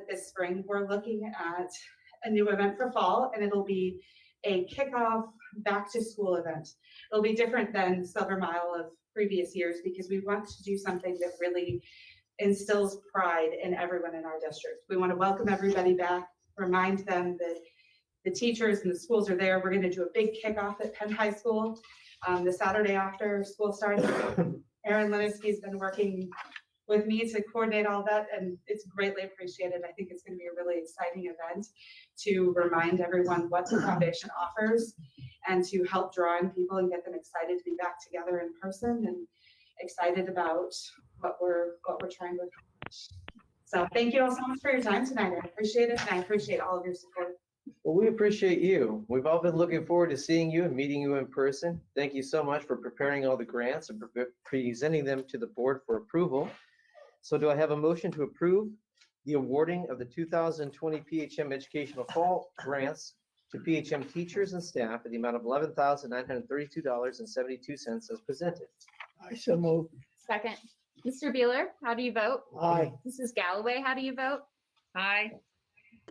This spring, we're looking at a new event for fall, and it'll be a kickoff back to school event. It'll be different than Silver Mile of previous years because we want to do something that really instills pride in everyone in our district. We want to welcome everybody back, remind them that the teachers and the schools are there. We're going to do a big kickoff at Penn High School the Saturday after school starts. Aaron Liniski's been working with me to coordinate all that, and it's greatly appreciated. I think it's going to be a really exciting event to remind everyone what the foundation offers and to help draw in people and get them excited to be back together in person and excited about what we're trying to accomplish. So thank you all so much for your time tonight. I appreciate it, and I appreciate all of your support. Well, we appreciate you. We've all been looking forward to seeing you and meeting you in person. Thank you so much for preparing all the grants and presenting them to the board for approval. So do I have a motion to approve the awarding of the 2020 PHM Educational Fall Grants to PHM teachers and staff at the amount of $11,932.72 as presented? I so move. Second. Mr. Beeler, how do you vote? Aye. Mrs. Galloway, how do you vote? Aye.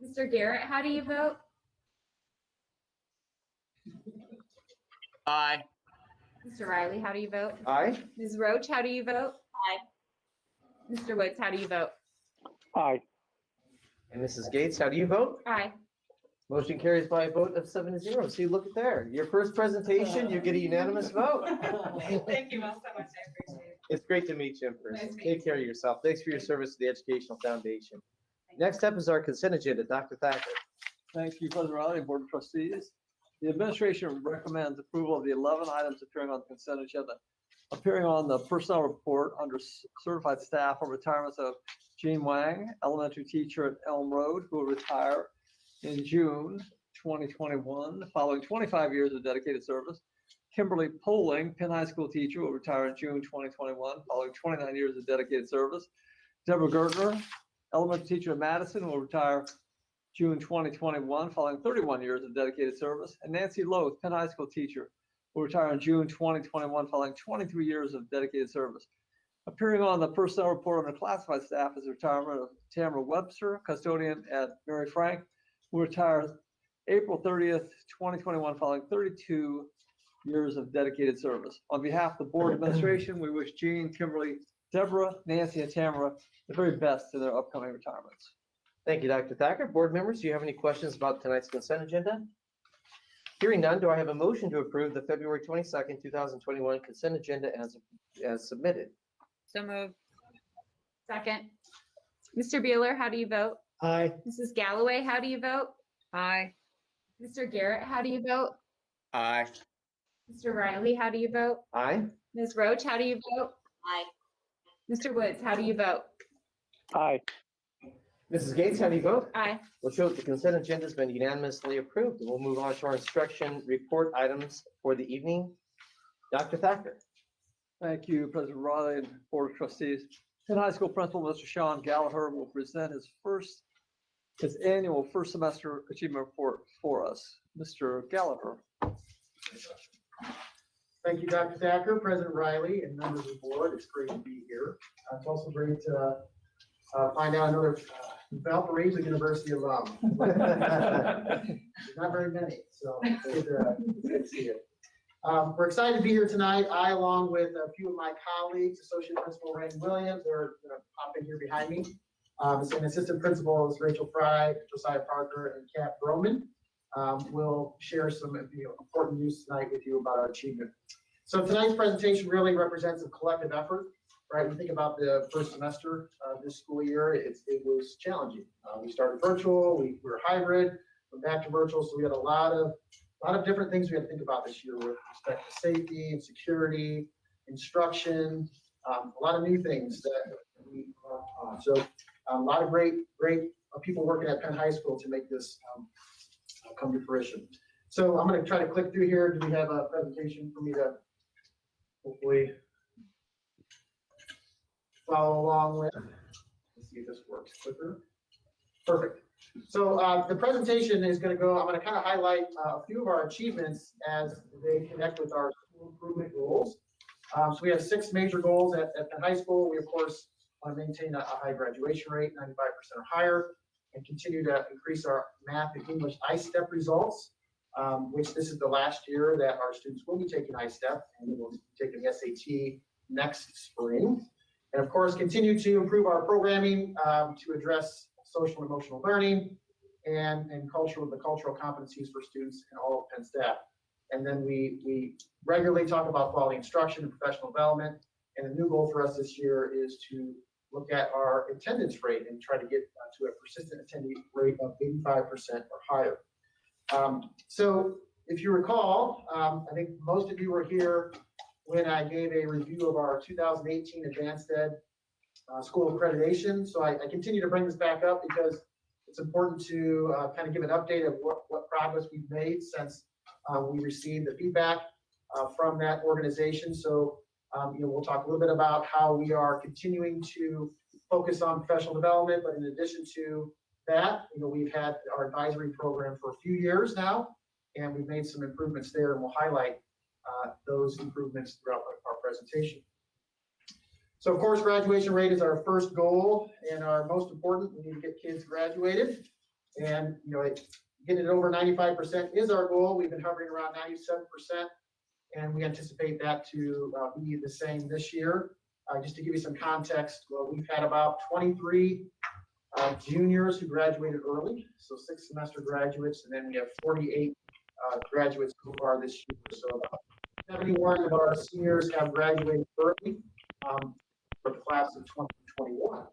Mr. Garrett, how do you vote? Aye. Mr. Riley, how do you vote? Aye. Ms. Roach, how do you vote? Aye. Mr. Woods, how do you vote? Aye. And Mrs. Gates, how do you vote? Aye. Motion carries by a vote of 7-0. See, look at there. Your first presentation, you get a unanimous vote. Thank you all so much. I appreciate it. It's great to meet you in person. Nice to meet Take care of yourself. Thanks for your service to the Educational Foundation. Next up is our consent agenda. Dr. Thacker. Thank you, President Riley and Board of Trustees. The administration recommends approval of the 11 items appearing on the consent agenda. Appearing on the personnel report under certified staff are retirements of Jean Wang, elementary teacher at Elm Road, who will retire in June 2021, following 25 years of dedicated service. Kimberly Poling, Penn High School teacher, will retire in June 2021, following 29 years of dedicated service. Deborah Gertner, elementary teacher at Madison, will retire June 2021, following 31 years of dedicated service. And Nancy Loth, Penn High School teacher, will retire in June 2021, following 23 years of dedicated service. Appearing on the personnel report under classified staff is the retirement of Tamara Webster, custodian at Mary Frank, who will retire April 30th, 2021, following 32 years of dedicated service. On behalf of the board administration, we wish Jean, Kimberly, Deborah, Nancy, and Tamara the very best in their upcoming retirements. Thank you, Dr. Thacker. Board members, do you have any questions about tonight's consent agenda? Hearing none, do I have a motion to approve the February 22nd, 2021 consent agenda as submitted? So moved. Second. Mr. Beeler, how do you vote? Aye. Mrs. Galloway, how do you vote? Aye. Mr. Garrett, how do you vote? Aye. Mr. Riley, how do you vote? Aye. Ms. Roach, how do you vote? Aye. Mr. Woods, how do you vote? Aye. Mrs. Gates, how do you vote? Aye. We'll show that the consent agenda has been unanimously approved. And we'll move on to our instruction report items for the evening. Dr. Thacker. Thank you, President Riley and Board of Trustees. Penn High School Principal Mr. Sean Gallagher will present his annual first semester achievement report for us. Mr. Gallagher. Thank you, Dr. Thacker, President Riley, and members of the board. It's great to be here. It's also great to find out another Valparaiso University alum. There's not very many, so it's good to see you. We're excited to be here tonight. I, along with a few of my colleagues, Associate Principal Randy Williams, they're going to pop in here behind me. And Assistant Principals Rachel Fry, Josiah Parker, and Kat Broman will share some important news tonight with you about our achievement. So tonight's presentation really represents a collective effort, right? We think about the first semester of this school year, it was challenging. We started virtual, we were hybrid, we're back to virtual, so we had a lot of different things we had to think about this year with respect to safety and security, instruction, a lot of new things that we on. So a lot of great people working at Penn High School to make this come to fruition. So I'm going to try to click through here. Do we have a presentation for me to hopefully follow along with? Let's see if this works quicker. Perfect. So the presentation is going to go, I'm going to kind of highlight a few of our achievements as they connect with our school improvement goals. So we have 6 major goals at Penn High School. We, of course, want to maintain a high graduation rate, 95% or higher. and continue to increase our math and English ISTEP results, which this is the last year that our students will be taking ISTEP, and we will be taking the SAT next spring. And of course, continue to improve our programming to address social and emotional learning and the cultural competencies for students and all of Penn staff. And then we regularly talk about quality instruction and professional development. And the new goal for us this year is to look at our attendance rate and try to get to a persistent attendance rate of 85% or higher. So if you recall, I think most of you were here when I gave a review of our 2018 Advanced Ed School Accreditation. So I continue to bring this back up because it's important to kind of give an update of what progress we've made since we received the feedback from that organization. So we'll talk a little bit about how we are continuing to focus on professional development, but in addition to that, we've had our advisory program for a few years now, and we've made some improvements there, and we'll highlight those improvements throughout our presentation. So of course, graduation rate is our first goal and our most important. We need to get kids graduated, and getting it over 95% is our goal. We've been hovering around 97%, and we anticipate that to be the same this year. Just to give you some context, well, we've had about 23 juniors who graduated early, so 6 semester graduates, and then we have 48 graduates so far this year. So about 71 of our seniors have graduated early for the class of 2021,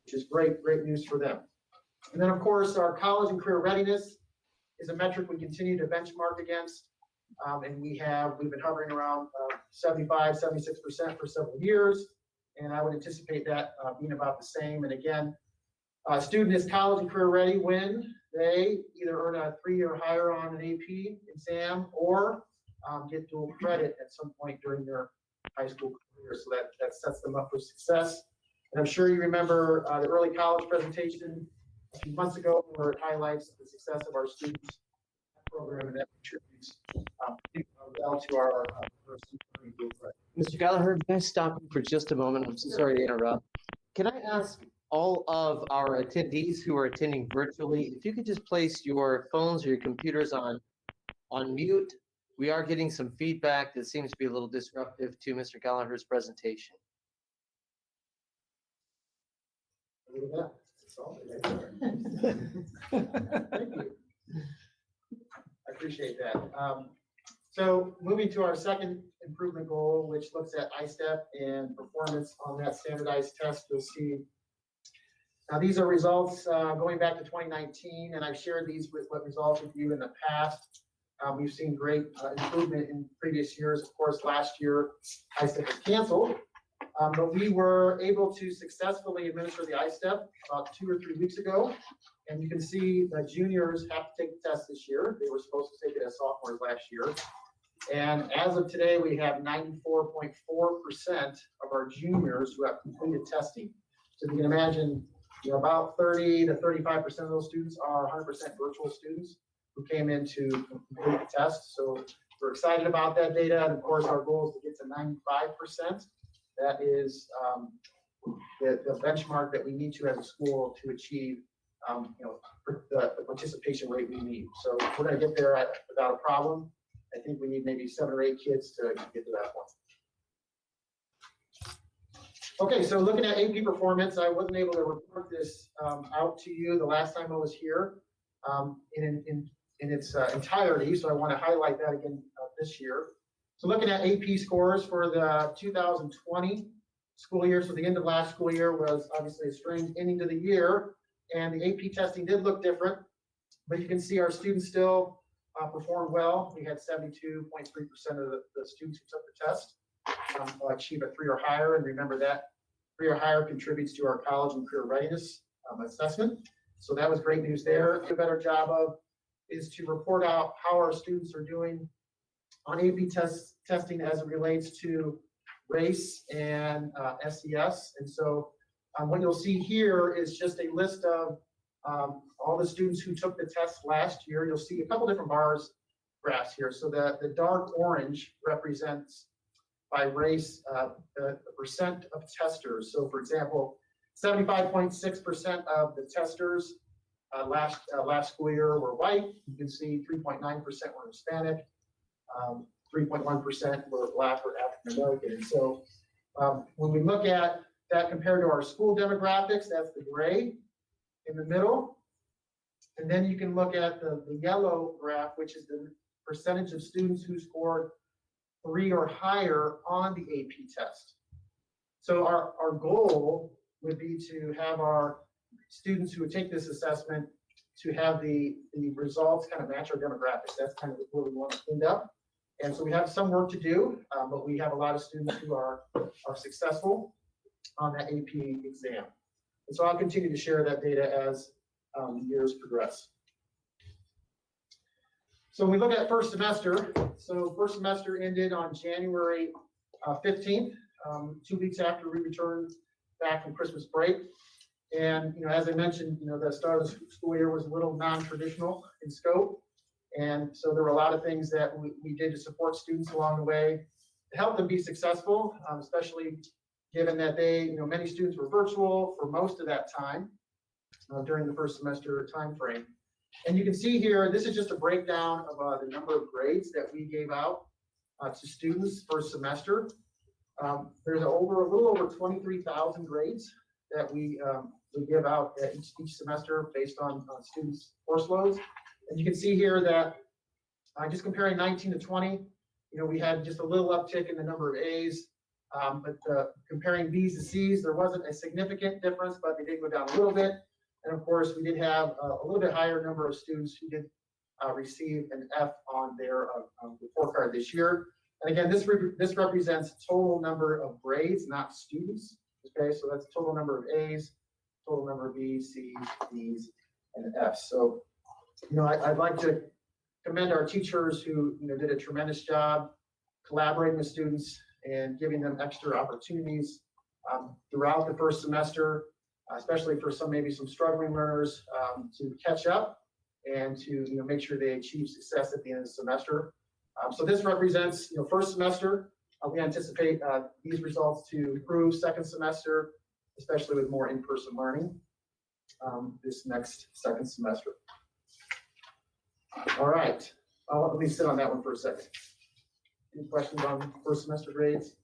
which is great news for them. And then of course, our college and career readiness is a metric we continue to benchmark against. And we've been hovering around 75, 76% for several years. And I would anticipate that being about the same. And again, a student is college and career ready when they either earn a 3 or higher on an AP exam or get dual credit at some point during their high school career. So that sets them up for success. And I'm sure you remember the early college presentation a few months ago where it highlights the success of our students program, and that contributes well to our Mr. Gallagher, can I stop you for just a moment? I'm so sorry to interrupt. Can I ask all of our attendees who are attending virtually, if you could just place your phones or your computers on mute? We are getting some feedback that seems to be a little disruptive to Mr. Gallagher's presentation. Thank you. I appreciate that. So moving to our second improvement goal, which looks at ISTEP and performance on that standardized test, you'll see. Now these are results going back to 2019, and I've shared these results with you in the past. We've seen great improvement in previous years. Of course, last year ISTEP was canceled, but we were able to successfully administer the ISTEP about 2 or 3 weeks ago. And you can see the juniors have to take the test this year. They were supposed to take it as sophomores last year. And as of today, we have 94.4% of our juniors who have completed testing. So you can imagine, about 30 to 35% of those students are 100% virtual students who came in to complete the test. So we're excited about that data. And of course, our goal is to get to 95%. That is the benchmark that we need to as a school to achieve the participation rate we need. So we're going to get there without a problem. I think we need maybe 7 or 8 kids to get to that point. Okay, so looking at AP performance, I wasn't able to report this out to you the last time I was here in its entirety, so I want to highlight that again this year. So looking at AP scores for the 2020 school year, so the end of last school year was obviously a strange ending to the year, and the AP testing did look different, but you can see our students still performed well. We had 72.3% of the students who took the test achieve a 3 or higher, and remember that 3 or higher contributes to our college and career readiness assessment. So that was great news there. A better job of is to report out how our students are doing on AP testing as it relates to race and SES. And so what you'll see here is just a list of all the students who took the test last year. You'll see a couple different bars graphs here. So the dark orange represents by race the percent of testers. So for example, 75.6% of the testers last school year were white. You can see 3.9% were Hispanic, 3.1% were Black or African American. And so when we look at that compared to our school demographics, that's the gray in the middle. And then you can look at the yellow graph, which is the percentage of students who scored 3 or higher on the AP test. So our goal would be to have our students who would take this assessment to have the results kind of match our demographics. That's kind of where we want to end up. And so we have some work to do, but we have a lot of students who are successful on that AP exam. And so I'll continue to share that data as years progress. So when we look at first semester, so first semester ended on January 15th, 2 weeks after we returned back from Christmas break. And, as I mentioned, the start of the school year was a little non-traditional in scope. And so there were a lot of things that we did to support students along the way to help them be successful, especially given that many students were virtual for most of that time during the first semester time frame. And you can see here, this is just a breakdown of the number of grades that we gave out to students first semester. There's a little over 23,000 grades that we give out each semester based on students' course loads. And you can see here that just comparing 19 to 20, we had just a little uptick in the number of A's, but comparing B's to C's, there wasn't a significant difference, but they did go down a little bit. And of course, we did have a little bit higher number of students who did receive an F on their report card this year. And again, this represents total number of grades, not students. Okay, so that's total number of A's, total number of B's, C's, D's, and F's. So, I'd like to commend our teachers who did a tremendous job collaborating with students and giving them extra opportunities throughout the first semester, especially for maybe some struggling learners to catch up and to make sure they achieve success at the end of the semester. So this represents first semester. We anticipate these results to improve second semester, especially with more in-person learning this next second semester. All right, let me sit on that one for a second. Any questions on first semester grades?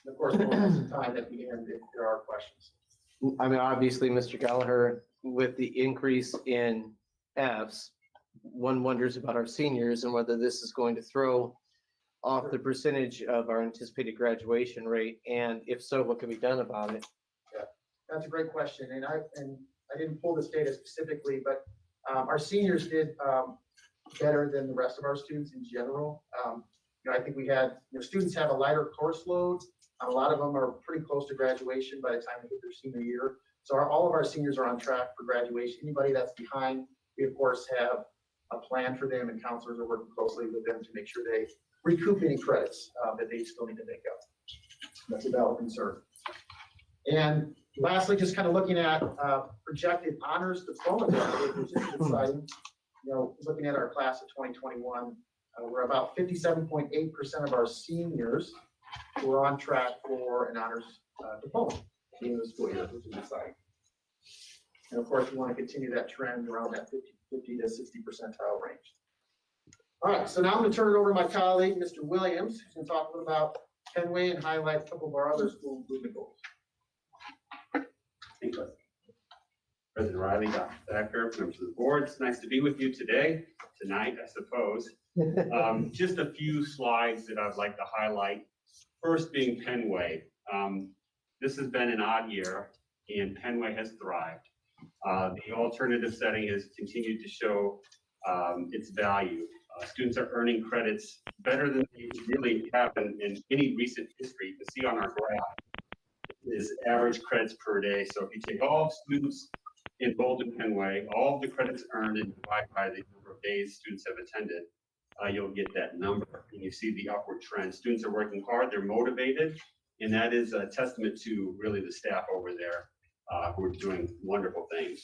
And of course, we'll have some time at the end if there are questions. I mean, obviously, Mr. Gallagher, with the increase in Fs, one wonders about our seniors and whether this is going to throw off the percentage of our anticipated graduation rate, and if so, what can be done about it? Yeah, that's a great question, and I didn't pull this data specifically, but our seniors did better than the rest of our students in general. I think we had students have a lighter course load. A lot of them are pretty close to graduation by the time they hit their senior year. So all of our seniors are on track for graduation. Anybody that's behind, we of course have a plan for them, and counselors are working closely with them to make sure they recoup any credits that they still need to make up. That's a valid concern. And lastly, just kind of looking at projected honors diploma graduates, which is exciting. Looking at our class of 2021, we're about 57.8% of our seniors who are on track for an honors diploma at the end of the school year, which is exciting. And of course, we want to continue that trend around that 50 to 60 percentile range. All right, so now I'm going to turn it over to my colleague, Mr. Williams, who's going to talk a little about Kenway and highlight a couple of our other school improvement goals. Thank you, President Riley, Dr. Thacker, members of the board. It's nice to be with you tonight, I suppose. Just a few slides that I'd like to highlight. First being Kenway. This has been an odd year, and Kenway has thrived. The alternative setting has continued to show its value. Students are earning credits better than they really have in any recent history. You can see on our graph is average credits per day. So if you take all students enrolled in Kenway, all of the credits earned, and divide by the number of days students have attended, you'll get that number. And you see the upward trend. Students are working hard, they're motivated, and that is a testament to really the staff over there who are doing wonderful things.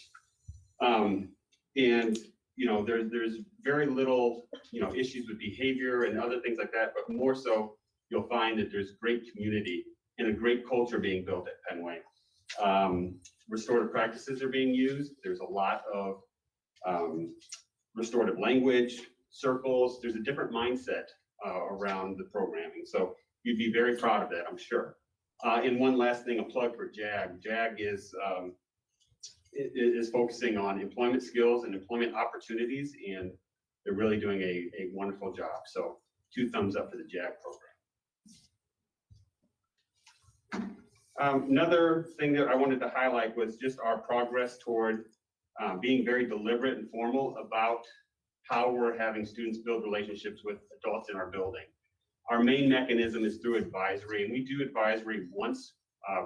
There's very little, issues with behavior and other things like that, but more so, you'll find that there's great community and a great culture being built at Kenway. restorative practices are being used. There's a lot of restorative language, circles. There's a different mindset around the programming. So you'd be very proud of that, I'm sure. And one last thing, a plug for JAG. JAG is focusing on employment skills and employment opportunities, and they're really doing a wonderful job. So 2 thumbs up for the JAG program. Another thing that I wanted to highlight was just our progress toward being very deliberate and formal about how we're having students build relationships with adults in our building. Our main mechanism is through advisory, and we do advisory once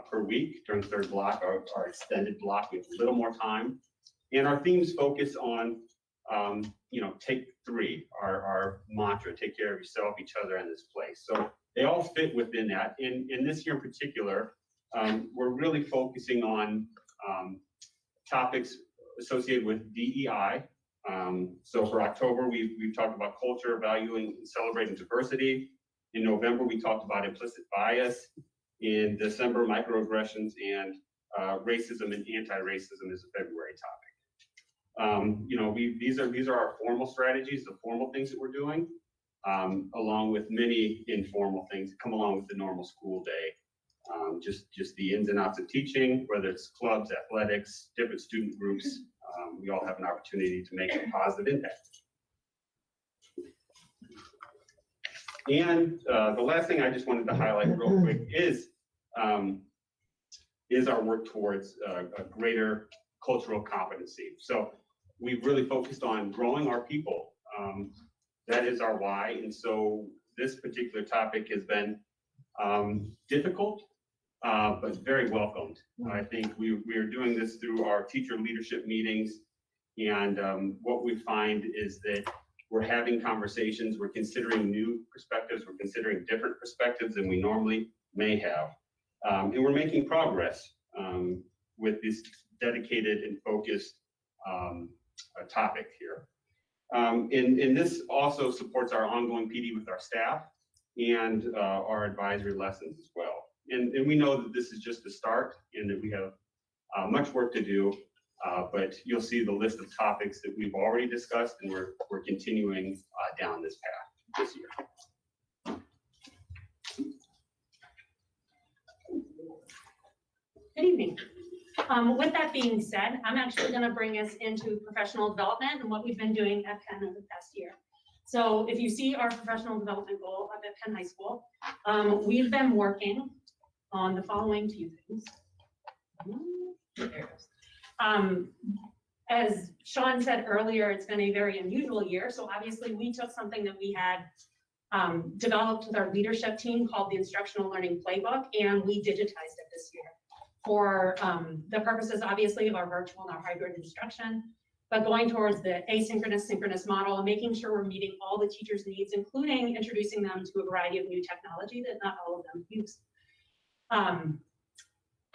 per week during third block, our extended block. We have a little more time. And our themes focus on, take 3, our mantra, take care of yourself, each other, and this place. So they all fit within that. In this year in particular, we're really focusing on topics associated with DEI. So for October, we've talked about culture, valuing, and celebrating diversity. In November, we talked about implicit bias. In December, microaggressions and racism and anti-racism is a February topic. These are our formal strategies, the formal things that we're doing, along with many informal things that come along with the normal school day. Just the ins and outs of teaching, whether it's clubs, athletics, different student groups, we all have an opportunity to make a positive impact. And the last thing I just wanted to highlight real quick is our work towards a greater cultural competency. So we've really focused on growing our people. That is our why. And so this particular topic has been difficult, but very welcomed. I think we are doing this through our teacher leadership meetings. And what we find is that we're having conversations, we're considering new perspectives, we're considering different perspectives than we normally may have. And we're making progress with this dedicated and focused topic here. And this also supports our ongoing PD with our staff and our advisory lessons as well. And we know that this is just the start and that we have much work to do, but you'll see the list of topics that we've already discussed, and we're continuing down this path this year. Good evening. With that being said, I'm actually going to bring us into professional development and what we've been doing at Penn over the past year. So if you see our professional development goal up at Penn High School, we've been working on the following 2 things. There it is. As Sean said earlier, it's been a very unusual year. So obviously we took something that we had developed with our leadership team called the Instructional Learning Playbook, and we digitized it this year for the purposes, obviously, of our virtual and our hybrid instruction, but going towards the asynchronous, synchronous model and making sure we're meeting all the teachers' needs, including introducing them to a variety of new technology that not all of them use.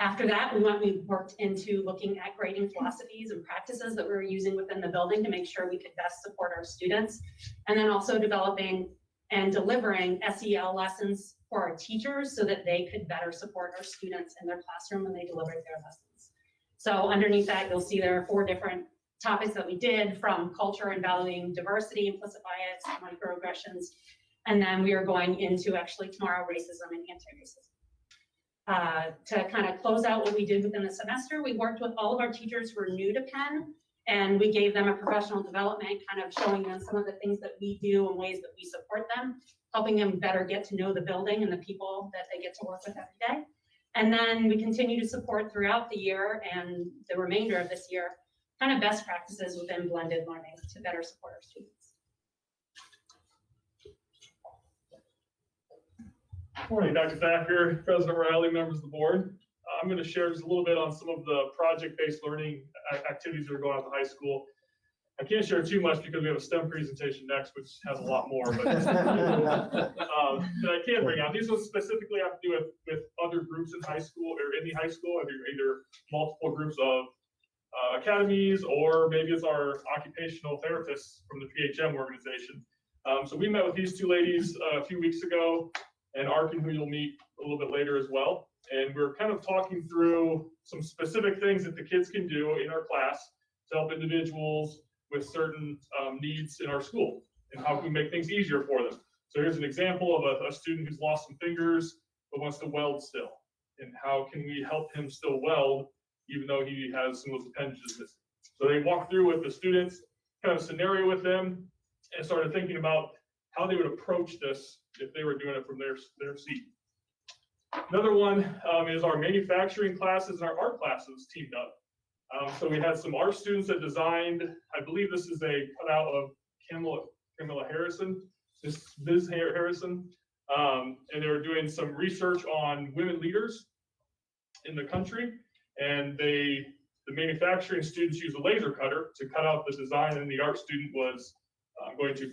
After that, we worked into looking at grading philosophies and practices that we were using within the building to make sure we could best support our students, and then also developing and delivering SEL lessons for our teachers so that they could better support our students in their classroom when they delivered their lessons. So underneath that, you'll see there are 4 different topics that we did, from culture and valuing diversity, implicit bias, microaggressions, and then we are going into actually tomorrow racism and anti-racism. To kind of close out what we did within the semester, we worked with all of our teachers who are new to Penn, and we gave them a professional development, kind of showing them some of the things that we do and ways that we support them, helping them better get to know the building and the people that they get to work with every day. And then we continue to support throughout the year and the remainder of this year, kind of best practices within blended learning to better support our students. Morning, Dr. Thacker, President Riley, members of the board. I'm going to share just a little bit on some of the project-based learning activities that are going on at the high school. I can't share too much because we have a STEM presentation next, which has a lot more, but that I can bring out. These ones specifically have to do with other groups in high school or in the high school, either multiple groups of academies, or maybe it's our occupational therapists from the PHM organization. So we met with these 2 ladies a few weeks ago, and Arkan, who you'll meet a little bit later as well. And we're kind of talking through some specific things that the kids can do in our class to help individuals with certain needs in our school, and how can we make things easier for them. So here's an example of a student who's lost some fingers but wants to weld still. And how can we help him still weld even though he has some of those appendages missing? So they walked through with the students, kind of scenario with them, and started thinking about how they would approach this if they were doing it from their seat. Another one is our manufacturing classes and our art classes teamed up. So we had some art students that designed, I believe this is a cutout of Camilla Harrison, Ms. Harrison, and they were doing some research on women leaders in the country, and the manufacturing students used a laser cutter to cut out the design, and the art student was going to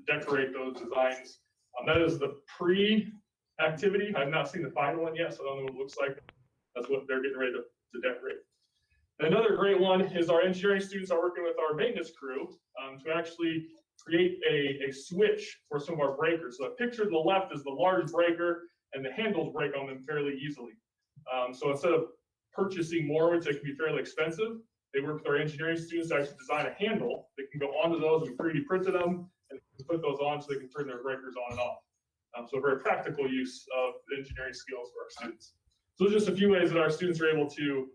decorate those designs. That is the pre-activity. I've not seen the final one yet, so I don't know what it looks like. That's what they're getting ready to decorate. Another great one is our engineering students are working with our maintenance crew to actually create a switch for some of our breakers. So the picture to the left is the large breaker, and the handles break on them fairly easily. So instead of purchasing more, which can be fairly expensive, they work with our engineering students to actually design a handle that can go onto those. We 3D printed them and put those on so they can turn their breakers on and off. So a very practical use of engineering skills for our students. So there's just a few ways that our students are able to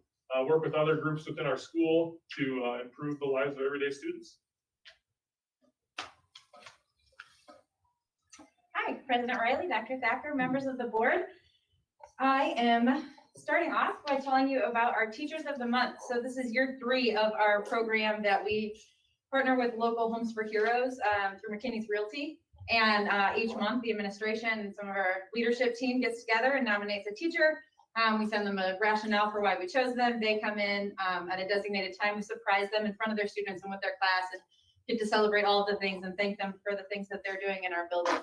work with other groups within our school to improve the lives of everyday students. Hi, President Riley, Dr. Thacker, members of the board. I am starting off by telling you about our Teachers of the Month. So this is year 3 of our program that we partner with local Homes for Heroes through McKinney's Realty. And each month, the administration and some of our leadership team gets together and nominates a teacher. We send them a rationale for why we chose them. They come in at a designated time. We surprise them in front of their students and with their class, and get to celebrate all of the things and thank them for the things that they're doing in our building.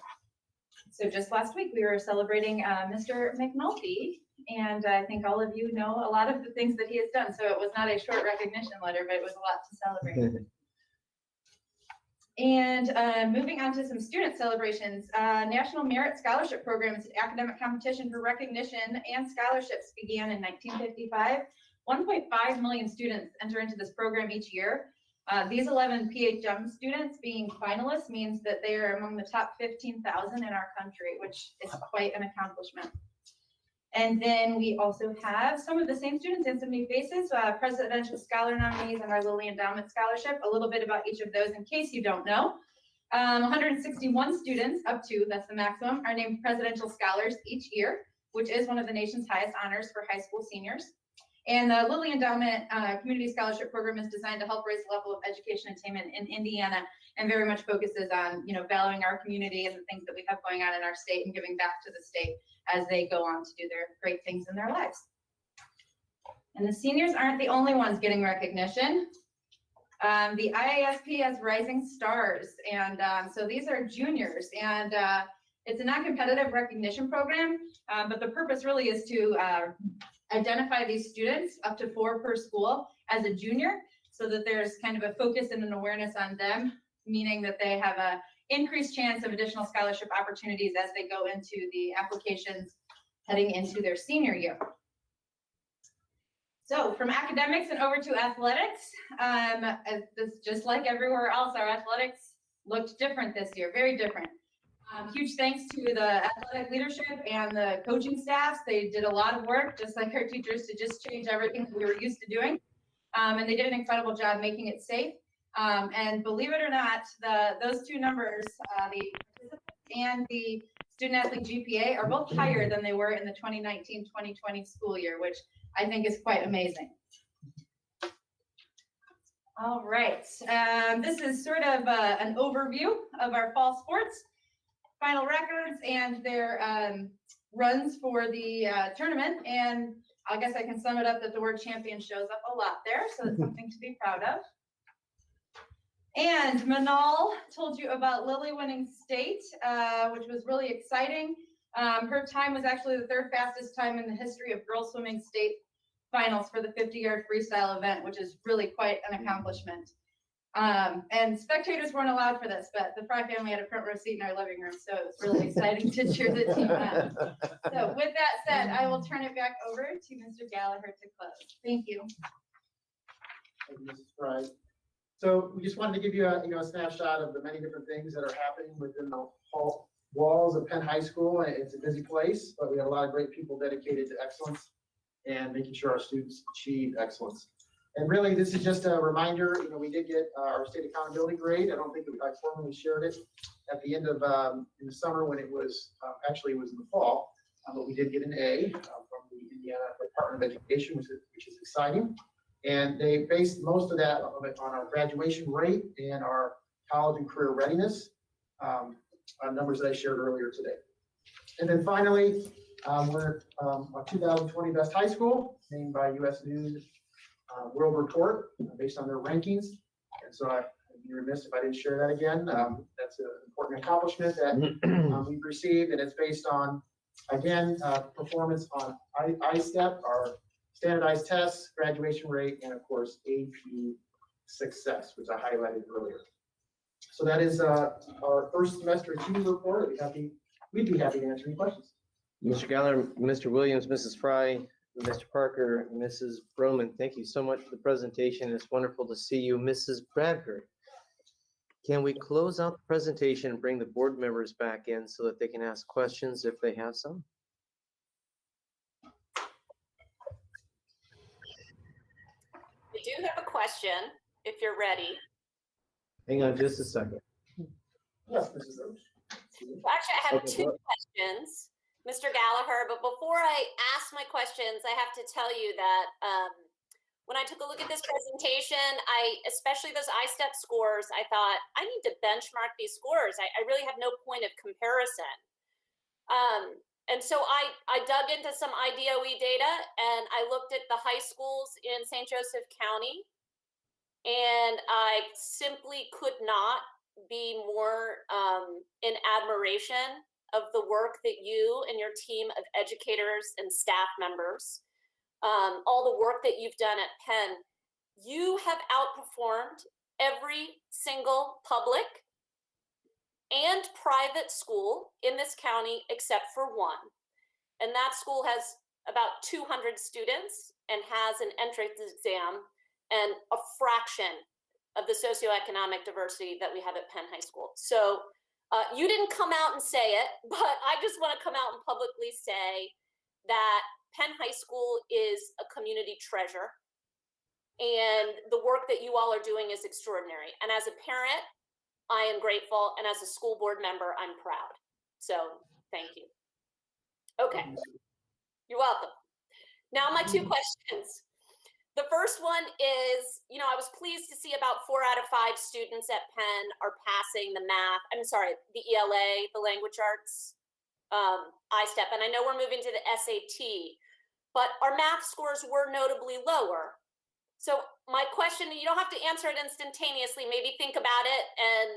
So just last week, we were celebrating Mr. McNulty, and I think all of you know a lot of the things that he has done. So it was not a short recognition letter, but it was a lot to celebrate. And moving on to some student celebrations, National Merit Scholarship Program is an academic competition for recognition and scholarships began in 1955. 1.5 million students enter into this program each year. These 11 PHM students being finalists means that they are among the top 15,000 in our country, which is quite an accomplishment. And then we also have some of the same students and some new faces, Presidential Scholar nominees and our Lilly Endowment Scholarship. A little bit about each of those in case you don't know. 161 students, up to, that's the maximum, are named Presidential Scholars each year, which is one of the nation's highest honors for high school seniors. And the Lilly Endowment Community Scholarship Program is designed to help raise the level of education attainment in Indiana, and very much focuses on, valuing our community and the things that we have going on in our state and giving back to the state as they go on to do their great things in their lives. And the seniors aren't the only ones getting recognition. The IASP has Rising Stars, and so these are juniors, and it's a non-competitive recognition program, but the purpose really is to identify these students, up to 4 per school, as a junior, so that there's kind of a focus and an awareness on them, meaning that they have a increased chance of additional scholarship opportunities as they go into the applications heading into their senior year. So from academics and over to athletics, it's just like everywhere else, our athletics looked different this year, very different. Huge thanks to the athletic leadership and the coaching staffs. They did a lot of work, just like our teachers, to just change everything that we were used to doing. And they did an incredible job making it safe. And believe it or not, those 2 numbers, the participants and the student athlete GPA, are both higher than they were in the 2019-2020 school year, which I think is quite amazing. All right, this is sort of an overview of our fall sports final records and their runs for the tournament. And I guess I can sum it up that the word champion shows up a lot there, so it's something to be proud of. And Manal told you about Lilly winning state, which was really exciting. Her time was actually the 3rd fastest time in the history of girls swimming state finals for the 50-yard freestyle event, which is really quite an accomplishment. And spectators weren't allowed for this, but the Fry family had a front row seat in our living room, so it was really exciting to cheer the team on. So with that said, I will turn it back over to Mr. Gallagher to close. Thank you. Thank you, Mrs. Fry. So we just wanted to give you a snapshot of the many different things that are happening within the walls of Penn High School. It's a busy place, but we have a lot of great people dedicated to excellence and making sure our students achieve excellence. And really, this is just a reminder, we did get our state accountability grade. I don't think I formally shared it at the end of in the summer when it was, actually it was in the fall, but we did get an A from the Indiana Department of Education, which is exciting. And they based most of that on our graduation rate and our college and career readiness numbers that I shared earlier today. And then finally, we're a 2020 Best High School named by U.S. News World Report based on their rankings. And so I'd be remiss if I didn't share that again. That's an important accomplishment that we've received, and it's based on, again, performance on ISTEP, our standardized tests, graduation rate, and of course, AP success, which I highlighted earlier. So that is our first semester achievement report. We'd be happy to answer any questions. Mr. Gallagher, Mr. Williams, Mrs. Fry, Mr. Parker, Mrs. Broman, thank you so much for the presentation. It's wonderful to see you. Mrs. Bradford, can we close out the presentation and bring the board members back in so that they can ask questions if they have some? I do have a question, if you're ready. Hang on just a second. Yes, Mrs. Roach. Actually, I have two questions, Mr. Gallagher, but before I ask my questions, I have to tell you that when I took a look at this presentation, especially those ISTEP scores, I thought, I need to benchmark these scores. I really have no point of comparison. And so I dug into some IDOE data, and I looked at the high schools in St. Joseph County, and I simply could not be more in admiration of the work that you and your team of educators and staff members, all the work that you've done at Penn. You have outperformed every single public and private school in this county except for one. And that school has about 200 students and has an entrance exam and a fraction of the socioeconomic diversity that we have at Penn High School. So you didn't come out and say it, but I just want to come out and publicly say that Penn High School is a community treasure, and the work that you all are doing is extraordinary. And as a parent, I am grateful, and as a school board member, I'm proud. So thank you. Okay, you're welcome. Now my two questions. The first one is, I was pleased to see about 4 out of 5 students at Penn are passing the the ELA, the language arts, ISTEP, and I know we're moving to the SAT, but our math scores were notably lower. So my question, you don't have to answer it instantaneously, maybe think about it and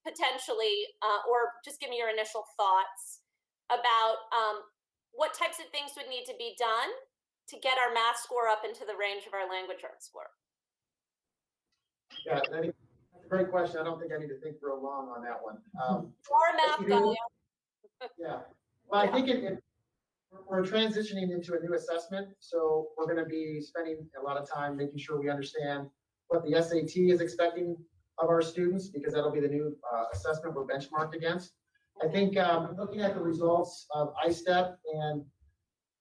potentially, or just give me your initial thoughts about what types of things would need to be done to get our math score up into the range of our language arts score. Yeah, that's a great question. I don't think I need to think real long on that one. Or a math guy. Yeah, well, I think we're transitioning into a new assessment, so we're going to be spending a lot of time making sure we understand what the SAT is expecting of our students, because that'll be the new assessment we're benchmarked against. I think looking at the results of ISTEP and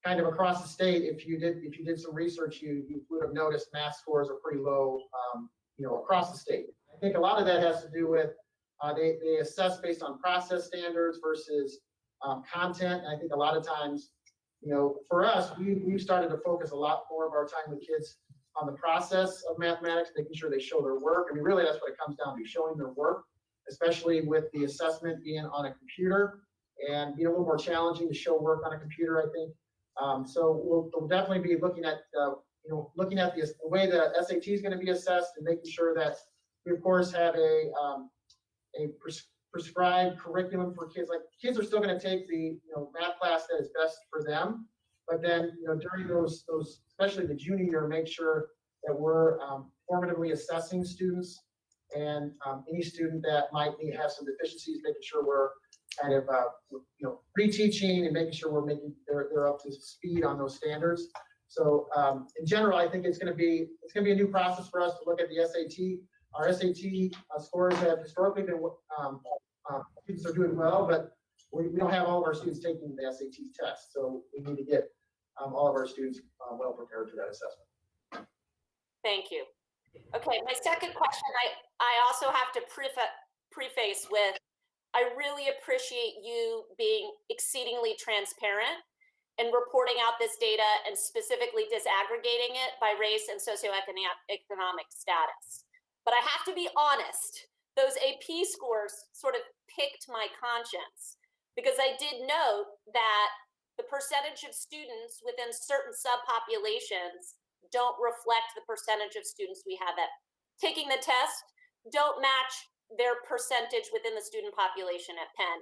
kind of across the state, if you did some research, you would have noticed math scores are pretty low, across the state. I think a lot of that has to do with they assess based on process standards versus content. And I think a lot of times, for us, we've started to focus a lot more of our time with kids on the process of mathematics, making sure they show their work. I mean, really, that's what it comes down to, showing their work, especially with the assessment being on a computer and being a little more challenging to show work on a computer, I think. So we'll definitely be looking at, the way the SAT is going to be assessed, and making sure that we, of course, have a prescribed curriculum for kids. Like, kids are still going to take the math class that is best for them, but then during those especially the junior year, make sure that we're formatively assessing students and any student that might have some deficiencies, making sure we're kind of, pre-teaching and making sure they're up to speed on those standards. So in general, I think it's going to be a new process for us to look at the SAT. Our SAT scores have historically been, students are doing well, but we don't have all of our students taking the SAT test. So we need to get all of our students well prepared for that assessment. Thank you. Okay, my second question, I also have to preface with, I really appreciate you being exceedingly transparent and reporting out this data and specifically disaggregating it by race and socioeconomic status. But I have to be honest, those AP scores sort of piqued my conscience because I did note that the percentage of students within certain subpopulations don't reflect the percentage of students we have that taking the test don't match their percentage within the student population at Penn.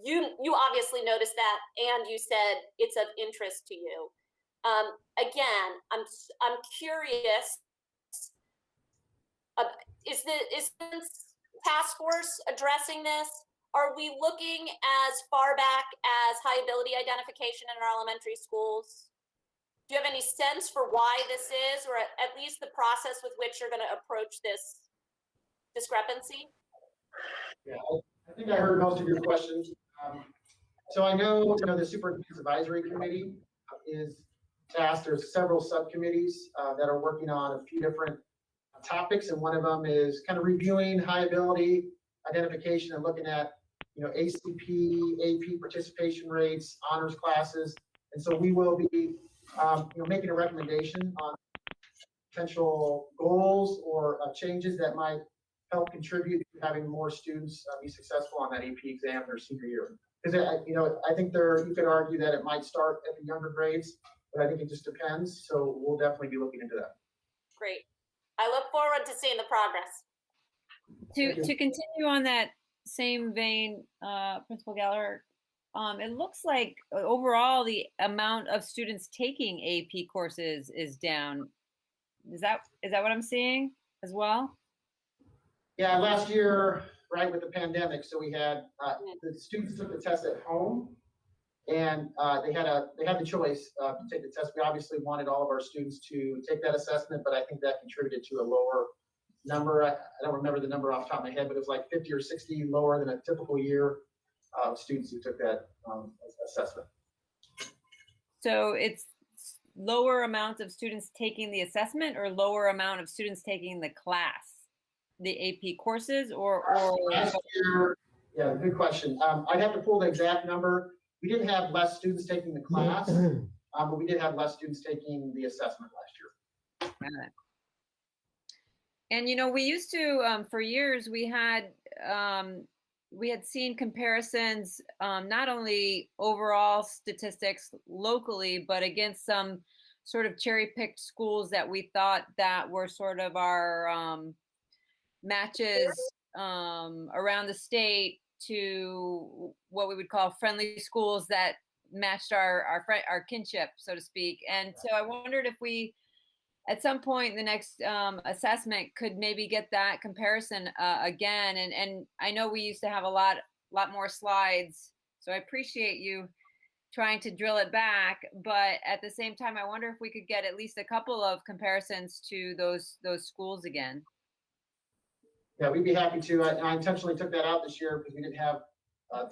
You obviously noticed that, and you said it's of interest to you. Again, I'm curious. Is this task force addressing this? Are we looking as far back as high ability identification in our elementary schools? Do you have any sense for why this is, or at least the process with which you're going to approach this discrepancy? Yeah, I think I heard most of your questions. So I know, the Superintendent's Advisory Committee is tasked. There's several subcommittees that are working on a few different topics, and one of them is kind of reviewing high ability identification and looking at, ACP, AP participation rates, honors classes, and so we will be, making a recommendation on potential goals or changes that might help contribute to having more students be successful on that AP exam their senior year. Because I think you could argue that it might start at the younger grades, but I think it just depends. So we'll definitely be looking into that. Great. I look forward to seeing the progress. To continue on that same vein, Principal Gallagher, it looks like overall the amount of students taking AP courses is down. Is that what I'm seeing as well? Yeah, last year, right, with the pandemic, so we had the students took the test at home, and they had the choice to take the test. We obviously wanted all of our students to take that assessment, but I think that contributed to a lower number. I don't remember the number off the top of my head, but it was like 50 or 60 lower than a typical year of students who took that assessment. So it's lower amount of students taking the assessment, or lower amount of students taking the class, the AP courses, or last year? Yeah, good question. I'd have to pull the exact number. We didn't have less students taking the class, but we did have less students taking the assessment last year. And we used to, for years, we had seen comparisons, not only overall statistics locally, but against some sort of cherry-picked schools that we thought that were sort of our matches around the state to what we would call friendly schools that matched our kinship, so to speak. And so I wondered if we, at some point in the next assessment, could maybe get that comparison again. And I know we used to have a lot more slides, so I appreciate you trying to drill it back. But at the same time, I wonder if we could get at least a couple of comparisons to those schools again. Yeah, we'd be happy to. I intentionally took that out this year because we didn't have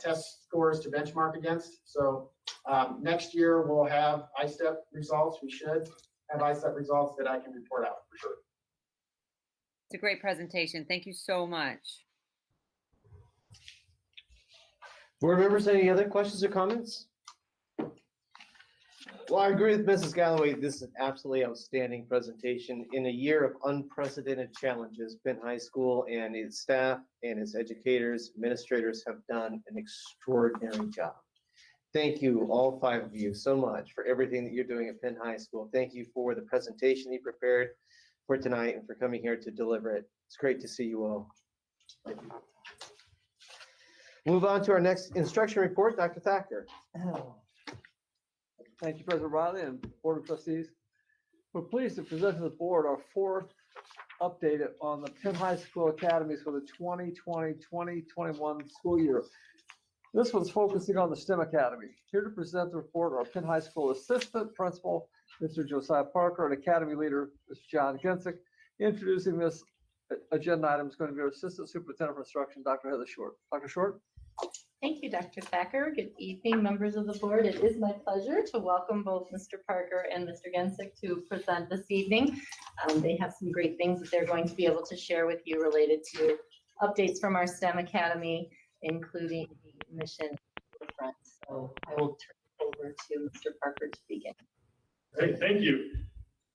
test scores to benchmark against. So next year we'll have ISTEP results. We should have ISTEP results that I can report out for sure. It's a great presentation. Thank you so much. Board members, any other questions or comments? Well, I agree with Mrs. Galloway. This is an absolutely outstanding presentation. In a year of unprecedented challenges, Penn High School and its staff and its educators, administrators have done an extraordinary job. Thank you, all 5 of you, so much for everything that you're doing at Penn High School. Thank you for the presentation you prepared for tonight and for coming here to deliver it. It's great to see you all. Thank you. Move on to our next instruction report, Dr. Thacker. Thank you, President Riley and Board of Trustees. We're pleased to present to the board our 4th updated on the Penn High School Academies for the 2020-2021 school year. This one's focusing on the STEM Academy. Here to present the report are Penn High School Assistant Principal, Mr. Josiah Parker, and Academy Leader, Mr. John Gensick. Introducing this agenda item is going to be our Assistant Superintendent for Instruction, Dr. Heather Short. Dr. Short? Thank you, Dr. Thacker. Good evening, members of the board. It is my pleasure to welcome both Mr. Parker and Mr. Gensick to present this evening. They have some great things that they're going to be able to share with you related to updates from our STEM Academy, including the mission front. So I will turn it over to Mr. Parker to begin. Great, thank you.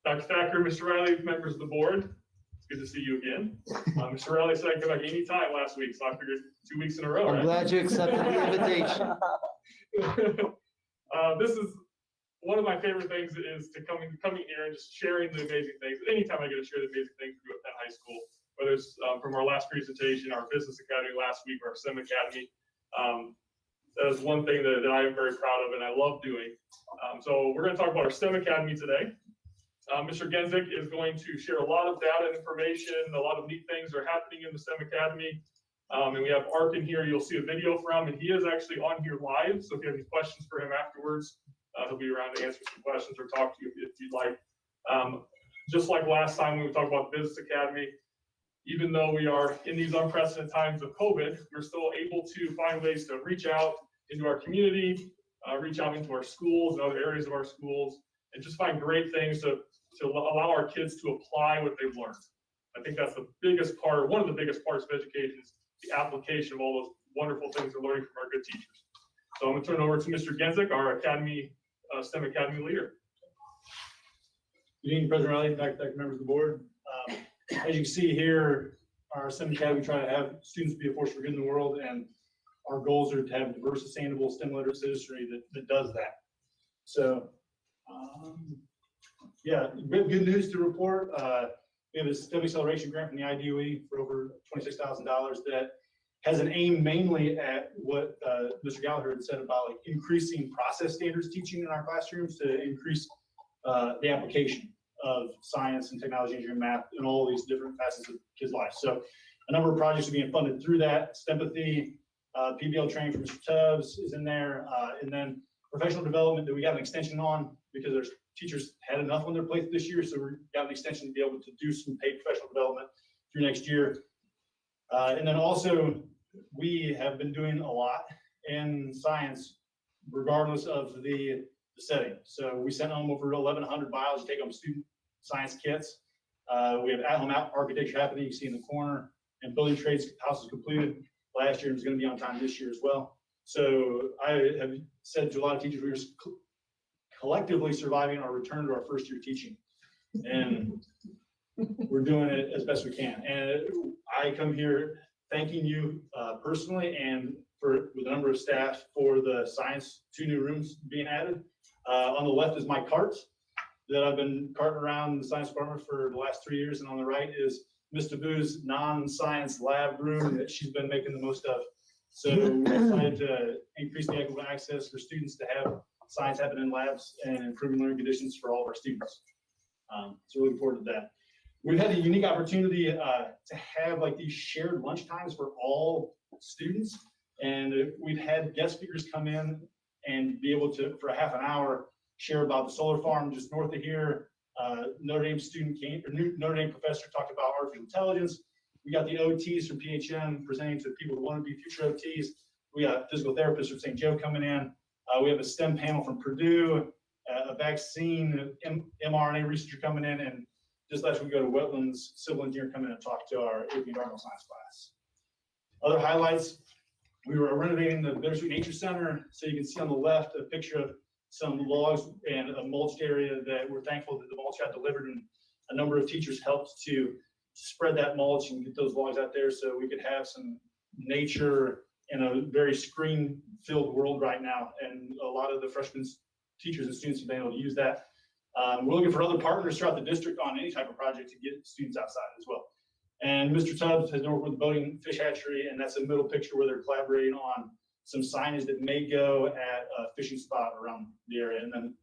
Dr. Thacker, Mr. Riley, members of the board, it's good to see you again. Mr. Riley said I could come back anytime last week, so I figured 2 weeks in a row, I'm right? glad you accepted the invitation. This is one of my favorite things is to coming here and just sharing the amazing things. Anytime I get to share the amazing things we do at Penn High School, whether it's from our last presentation, our business academy last week, or our STEM academy, that is one thing that I am very proud of and I love doing. So we're going to talk about our STEM academy today. Mr. Gensick is going to share a lot of data and information, a lot of neat things are happening in the STEM academy. And we have Arkan here, you'll see a video from, and he is actually on here live. So if you have any questions for him afterwards, he'll be around to answer some questions or talk to you if you'd like. Just like last time when we talked about the Business Academy, even though we are in these unprecedented times of COVID, we're still able to find ways to reach out into our community, reach out into our schools and other areas of our schools, and just find great things to allow our kids to apply what they've learned. I think that's the biggest part, or one of the biggest parts of education is the application of all those wonderful things we're learning from our good teachers. So I'm going to turn it over to Mr. Gensick, our Academy, STEM Academy leader. Good evening, President Riley, Dr. members of the board. As you can see here, our STEM Academy, we try to have students be a force for good in the world, and our goals are to have diverse, sustainable, STEM literate citizenry that does that. So, yeah, we have good news to report. We have a STEM acceleration grant from the IDOE for over $26,000 that has an aim mainly at what Mr. Gallagher had said about like increasing process standards teaching in our classrooms to increase the application of science and technology, engineering, math, and all these different facets of kids' lives. So a number of projects are being funded through that. STEMpathy, PBL training for Mr. Tubbs is in there, and then professional development that we got an extension on because there's teachers had enough on their plate this year, so we got an extension to be able to do some paid professional development through next year. And then also, we have been doing a lot in science, regardless of the setting. So we sent home over 1,100 biology take-home student science kits. We have at-home architecture happening, you see in the corner, and building trades houses completed last year and is going to be on time this year as well. So I have said to a lot of teachers, we are collectively surviving our return to our first year teaching. And we're doing it as best we can. And I come here thanking you personally and with a number of staff for the science 2 new rooms being added. On the left is my cart that I've been carting around the science department for the last 3 years. And on the right is Ms. Taboo's non-science lab room that she's been making the most of. So we're excited to increase the equitable access for students to have science happen in labs and improving learning conditions for all of our students. So looking forward to that. We've had a unique opportunity to have like these shared lunch times for all students. And we've had guest speakers come in and be able to, for a half an hour, share about the solar farm just north of here. Notre Dame student came, or Notre Dame professor talked about artificial intelligence. We got the OTs from PHM presenting to people who want to be future OTs. We got physical therapists from St. Joe coming in. We have a STEM panel from Purdue, a vaccine mRNA researcher coming in, and just last week we go to Wetlands civil engineer coming in and talk to our AP environmental science class. Other highlights, we were renovating the Bittersweet Nature Center. So you can see on the left a picture of some logs and a mulched area that we're thankful that the mulch got delivered, and a number of teachers helped to spread that mulch and get those logs out there so we could have some nature in a very screen-filled world right now. And a lot of the freshmen teachers and students have been able to use that. We're looking for other partners throughout the district on any type of project to get students outside as well. And Mr. Tubbs has worked with the boating fish hatchery, and that's a middle picture where they're collaborating on some signage that may go at a fishing spot around the area. And then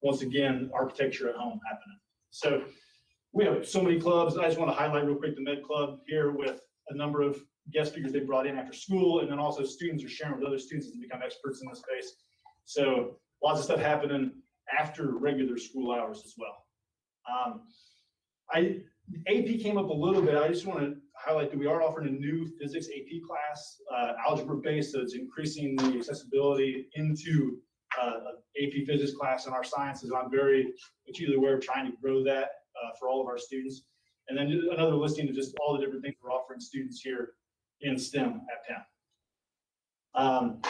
once again, architecture at home happening. So we have so many clubs. I just want to highlight real quick the Med Club here with a number of guest speakers they brought in after school, and then also students are sharing with other students to become experts in this space. So lots of stuff happening after regular school hours as well. AP came up a little bit. I just want to highlight that we are offering a new physics AP class, algebra based, so it's increasing the accessibility into AP physics class in our sciences. I'm very acutely aware of trying to grow that for all of our students. And then another listing of just all the different things we're offering students here in STEM at Penn.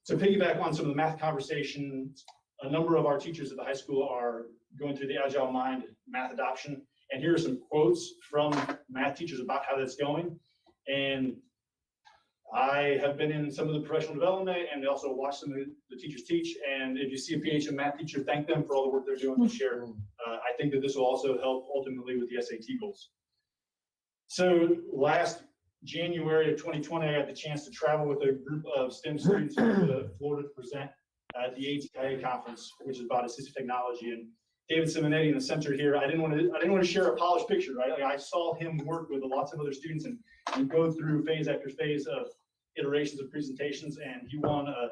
To piggyback on some of the math conversations, a number of our teachers at the high school are going through the Agile Mind math adoption. And here are some quotes from math teachers about how that's going. And I have been in some of the professional development and also watched some of the teachers teach. And if you see a PHM math teacher, thank them for all the work they're doing this year. I think that this will also help ultimately with the SAT goals. So last January of 2020, I had the chance to travel with a group of STEM students to Florida to present at the ATIA conference, which is about assistive technology. And David Simonetti in the center here, I didn't want to share a polished picture, right? Like I saw him work with lots of other students and go through phase after phase of iterations of presentations, and he won a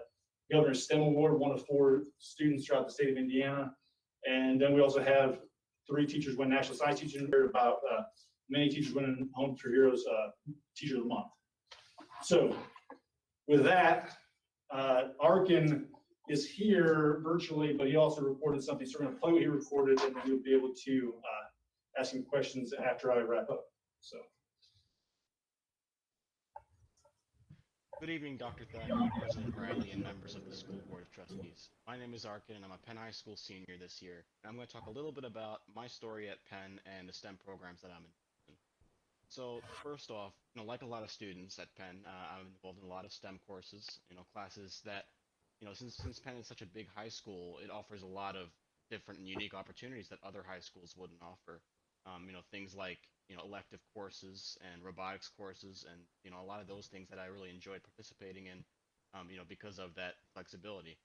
Governor's STEM Award, one of 4 students throughout the state of Indiana. And then we also have 3 teachers win National Science Teacher. Heard about many teachers winning Home for Heroes Teacher of the Month. So with that, Arkan is here virtually, but he also recorded something. So we're going to play what he recorded, and then you'll be able to ask him questions after I wrap up. So. Good evening, Dr. Thacker, President Riley, and members of the School Board of Trustees. My name is Arkan, and I'm a Penn High School senior this year. And I'm going to talk a little bit about my story at Penn and the STEM programs that I'm in. So first off, like a lot of students at Penn, I'm involved in a lot of STEM courses, classes that, since Penn is such a big high school, it offers a lot of different and unique opportunities that other high schools wouldn't offer. Things like, elective courses and robotics courses and, a lot of those things that I really enjoyed participating in, because of that flexibility.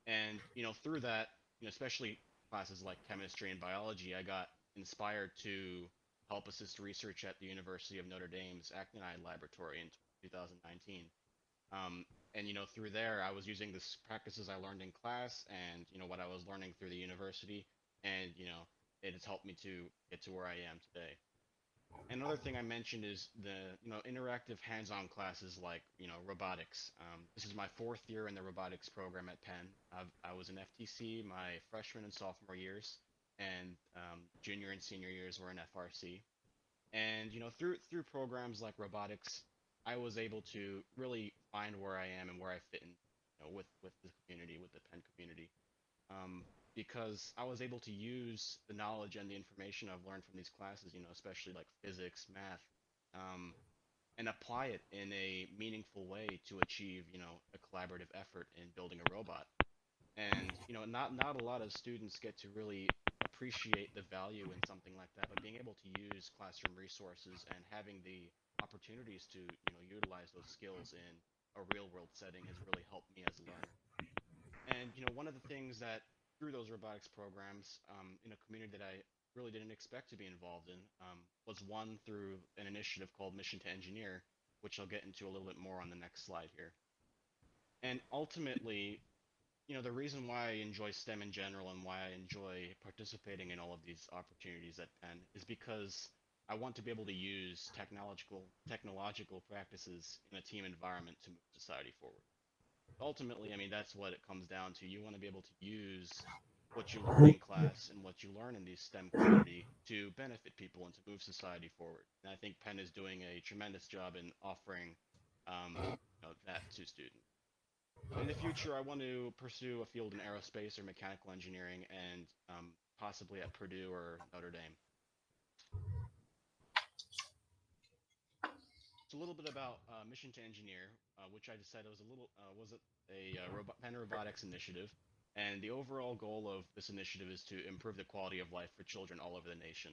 And, through that, especially classes like chemistry and biology, I got inspired to help assist research at the University of Notre Dame's actinide laboratory in 2019. And, through there, I was using the practices I learned in class and, what I was learning through the university. And, it has helped me to get to where I am today. Another thing I mentioned is the, interactive hands-on classes like, robotics. This is my 4th year in the robotics program at Penn. I was in FTC my freshman and sophomore years, and junior and senior years were in FRC. And, through programs like robotics, I was able to really find where I am and where I fit in, with the community, with the Penn community. Because I was able to use the knowledge and the information I've learned from these classes, especially like physics, math, and apply it in a meaningful way to achieve, a collaborative effort in building a robot. And, not a lot of students get to really appreciate the value in something like that, but being able to use classroom resources and having the opportunities to, utilize those skills in a real world setting has really helped me as a learner. And, one of the things that through those robotics programs in a community that I really didn't expect to be involved in was one through an initiative called Mission to Engineer, which I'll get into a little bit more on the next slide here. And ultimately, the reason why I enjoy STEM in general and why I enjoy participating in all of these opportunities at Penn is because I want to be able to use technological practices in a team environment to move society forward. Ultimately, that's what it comes down to. You want to be able to use what you learn in class and what you learn in the STEM community to benefit people and to move society forward. And I think Penn is doing a tremendous job in offering that to students. In the future, I want to pursue a field in aerospace or mechanical engineering and possibly at Purdue or Notre Dame. So a little bit about Mission to Engineer, which I decided was a Penn Robotics initiative. And the overall goal of this initiative is to improve the quality of life for children all over the nation.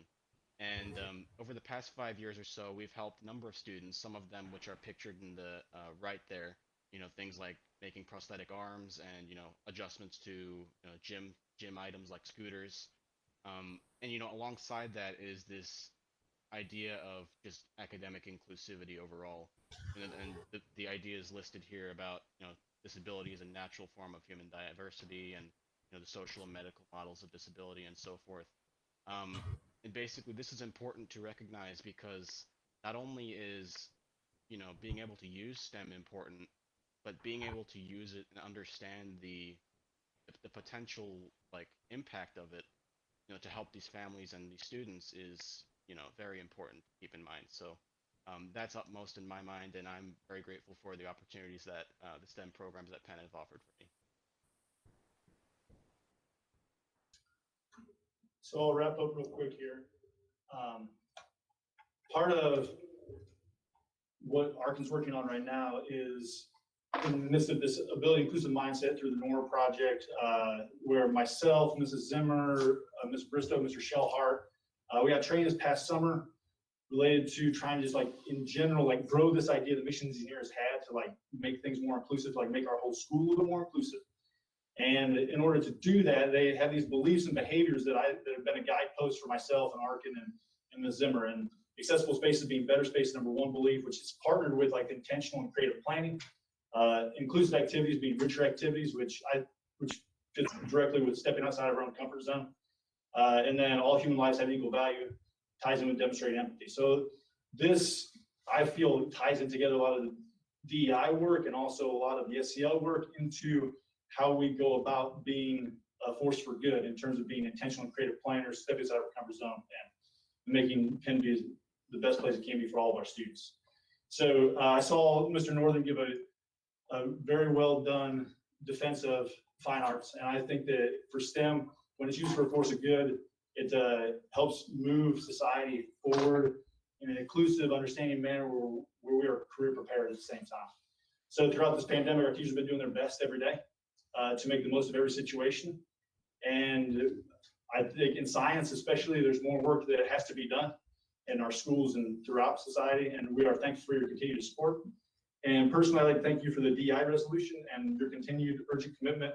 And over the past 5 years or so, we've helped a number of students, some of them which are pictured in the right there, things like making prosthetic arms and, adjustments to gym items like scooters, And alongside that is this idea of just academic inclusivity overall, and the ideas listed here about disability is a natural form of human diversity, and the social and medical models of disability and so forth. And basically, this is important to recognize because not only is being able to use STEM important, but being able to use it and understand the potential impact of it, to help these families and these students is very important to keep in mind. So that's upmost in my mind, and I'm very grateful for the opportunities that the STEM programs at Penn have offered for me. So I'll wrap up real quick here. Part of what Arkan's working on right now is in the midst of this ability inclusive mindset through the NORA project, where myself, Mrs. Zimmer, Ms. Bristow, Mr. Shellhart, we got training this past summer related to trying to just in general, grow this idea that mission engineers had to make things more inclusive, to make our whole school a little more inclusive. And in order to do that, they have these beliefs and behaviors that have been a guidepost for myself and Arkan and Ms. Zimmer. And accessible spaces being better space, number one belief, which is partnered with intentional and creative planning. Inclusive activities being richer activities, which fits directly with stepping outside of our own comfort zone. And then all human lives have equal value, ties in with demonstrating empathy. So this, I feel, ties in together a lot of the DEI work and also a lot of the SEL work into how we go about being a force for good in terms of being intentional and creative planners, stepping outside of our comfort zone, and making Penn be the best place it can be for all of our students. So I saw Mr. Northern give a very well done defense of fine arts. And I think that for STEM, when it's used for a force of good, it helps move society forward in an inclusive, understanding manner where we are career prepared at the same time. So throughout this pandemic, our teachers have been doing their best every day to make the most of every situation. And I think in science, especially, there's more work that has to be done in our schools and throughout society. And we are thankful for your continued support. And personally, I'd like to thank you for the DI resolution and your continued urgent commitment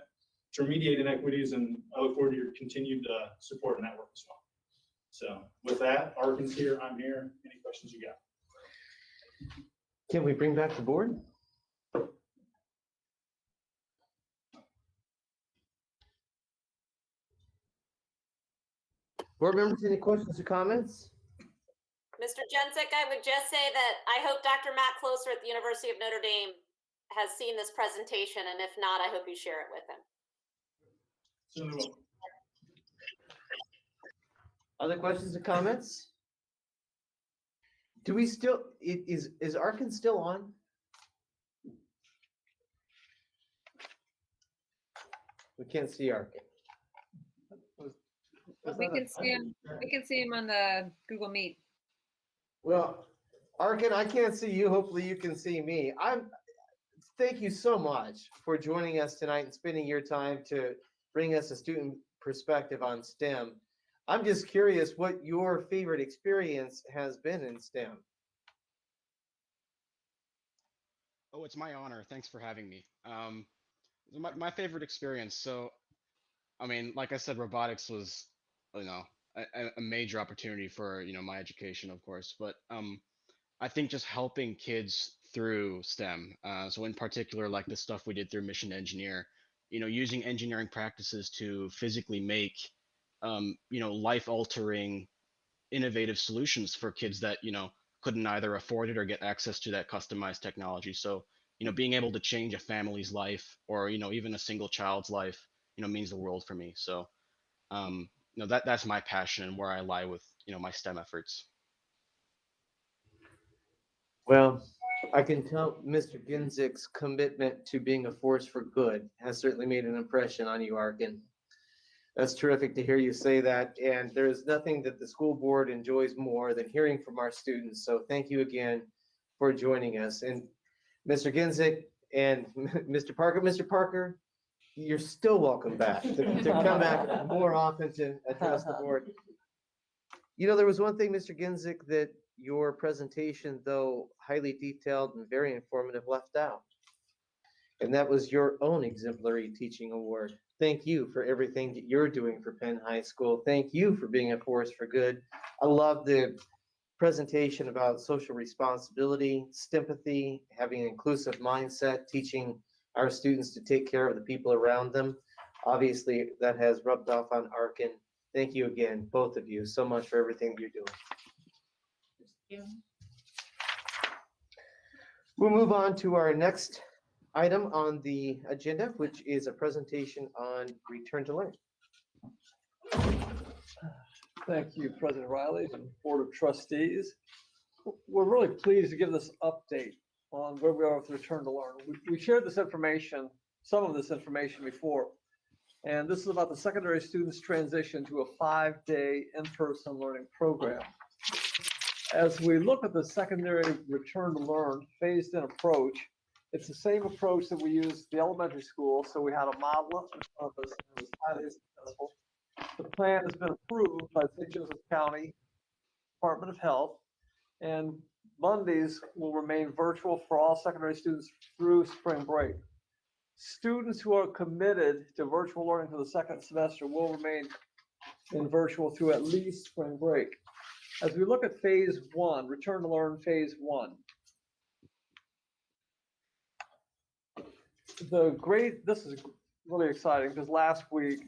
to remediate inequities, and I look forward to your continued support in that work as well. So with that, Arkan's here, I'm here. Any questions you got? Can we bring back the board? Board members, any questions or comments? Mr. Jensick, I would just say that I hope Dr. Matt Closer at the University of Notre Dame has seen this presentation, and if not, I hope you share it with him. Certainly will. Other questions or comments? Do we still, is Arkan still on? We can't see Arkan. We can see him on the Google Meet. Well, Arkan, I can't see you. Hopefully you can see me. Thank you so much for joining us tonight and spending your time to bring us a student perspective on STEM. I'm just curious what your favorite experience has been in STEM. Oh, it's my honor. Thanks for having me. My favorite experience. So, I mean, like I said, robotics was, a major opportunity for, my education, of course. But I think just helping kids through STEM. So in particular, like the stuff we did through Mission Engineer, using engineering practices to physically make, life-altering, innovative solutions for kids that, couldn't either afford it or get access to that customized technology. So, being able to change a family's life or, even a single child's life, means the world for me. So, that's my passion and where I lie with, my STEM efforts. Well, I can tell Mr. Ginzik's commitment to being a force for good has certainly made an impression on you, Arkan. That's terrific to hear you say that. And there's nothing that the school board enjoys more than hearing from our students. So thank you again for joining us. And Mr. Ginzik and Mr. Parker, you're still welcome back to come back more often to address the board. There was one thing, Mr. Ginzik, that your presentation, though highly detailed and very informative, left out. And that was your own exemplary teaching award. Thank you for everything that you're doing for Penn High School. Thank you for being a force for good. I love the presentation about social responsibility, sympathy, having an inclusive mindset, teaching our students to take care of the people around them. Obviously, that has rubbed off on Arkan. Thank you again, both of you, so much for everything that you're doing. We'll move on to our next item on the agenda, which is a presentation on return to learn. Thank you, President Riley and Board of Trustees. We're really pleased to give this update on where we are with return to learn. We shared this information, some of this information before, and this is about the secondary students' transition to a 5-day in-person learning program. As we look at the secondary return to learn phased-in approach, it's the same approach that we used at the elementary school. So we had a model in front of us, and it was highly successful. The plan has been approved by St. Joseph County Department of Health, and Mondays will remain virtual for all secondary students through spring break. Students who are committed to virtual learning for the second semester will remain in virtual through at least spring break. As we look at phase 1, return to learn phase 1, this is really exciting because last week,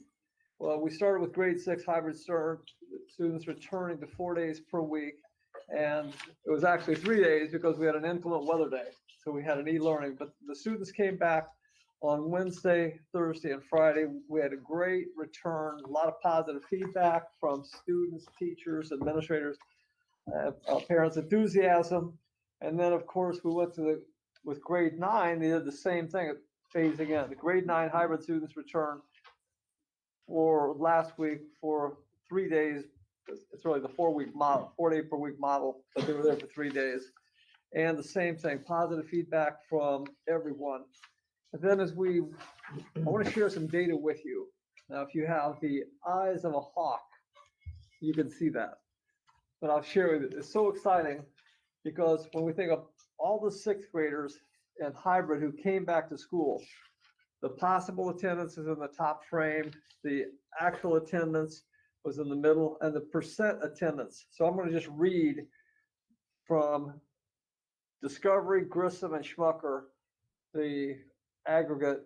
well, we started with grade 6 hybrid students returning to 4 days per week. And it was actually 3 days because we had an inclement weather day. So we had an e-learning, but the students came back on Wednesday, Thursday, and Friday. We had a great return, a lot of positive feedback from students, teachers, administrators, parents' enthusiasm. And then, of course, we went to with grade 9, they did the same thing, phase again. The grade 9 hybrid students returned for last week for 3 days. It's really the 4-week model, 4-day per week model, but they were there for 3 days. And the same thing, positive feedback from everyone. And then I want to share some data with you. Now, if you have the eyes of a hawk, you can see that. But I'll share with you, it's so exciting because when we think of all the 6th graders in hybrid who came back to school, the possible attendance is in the top frame, the actual attendance was in the middle, and the percent attendance. So I'm going to just read from Discovery, Grissom, and Schmucker, the aggregate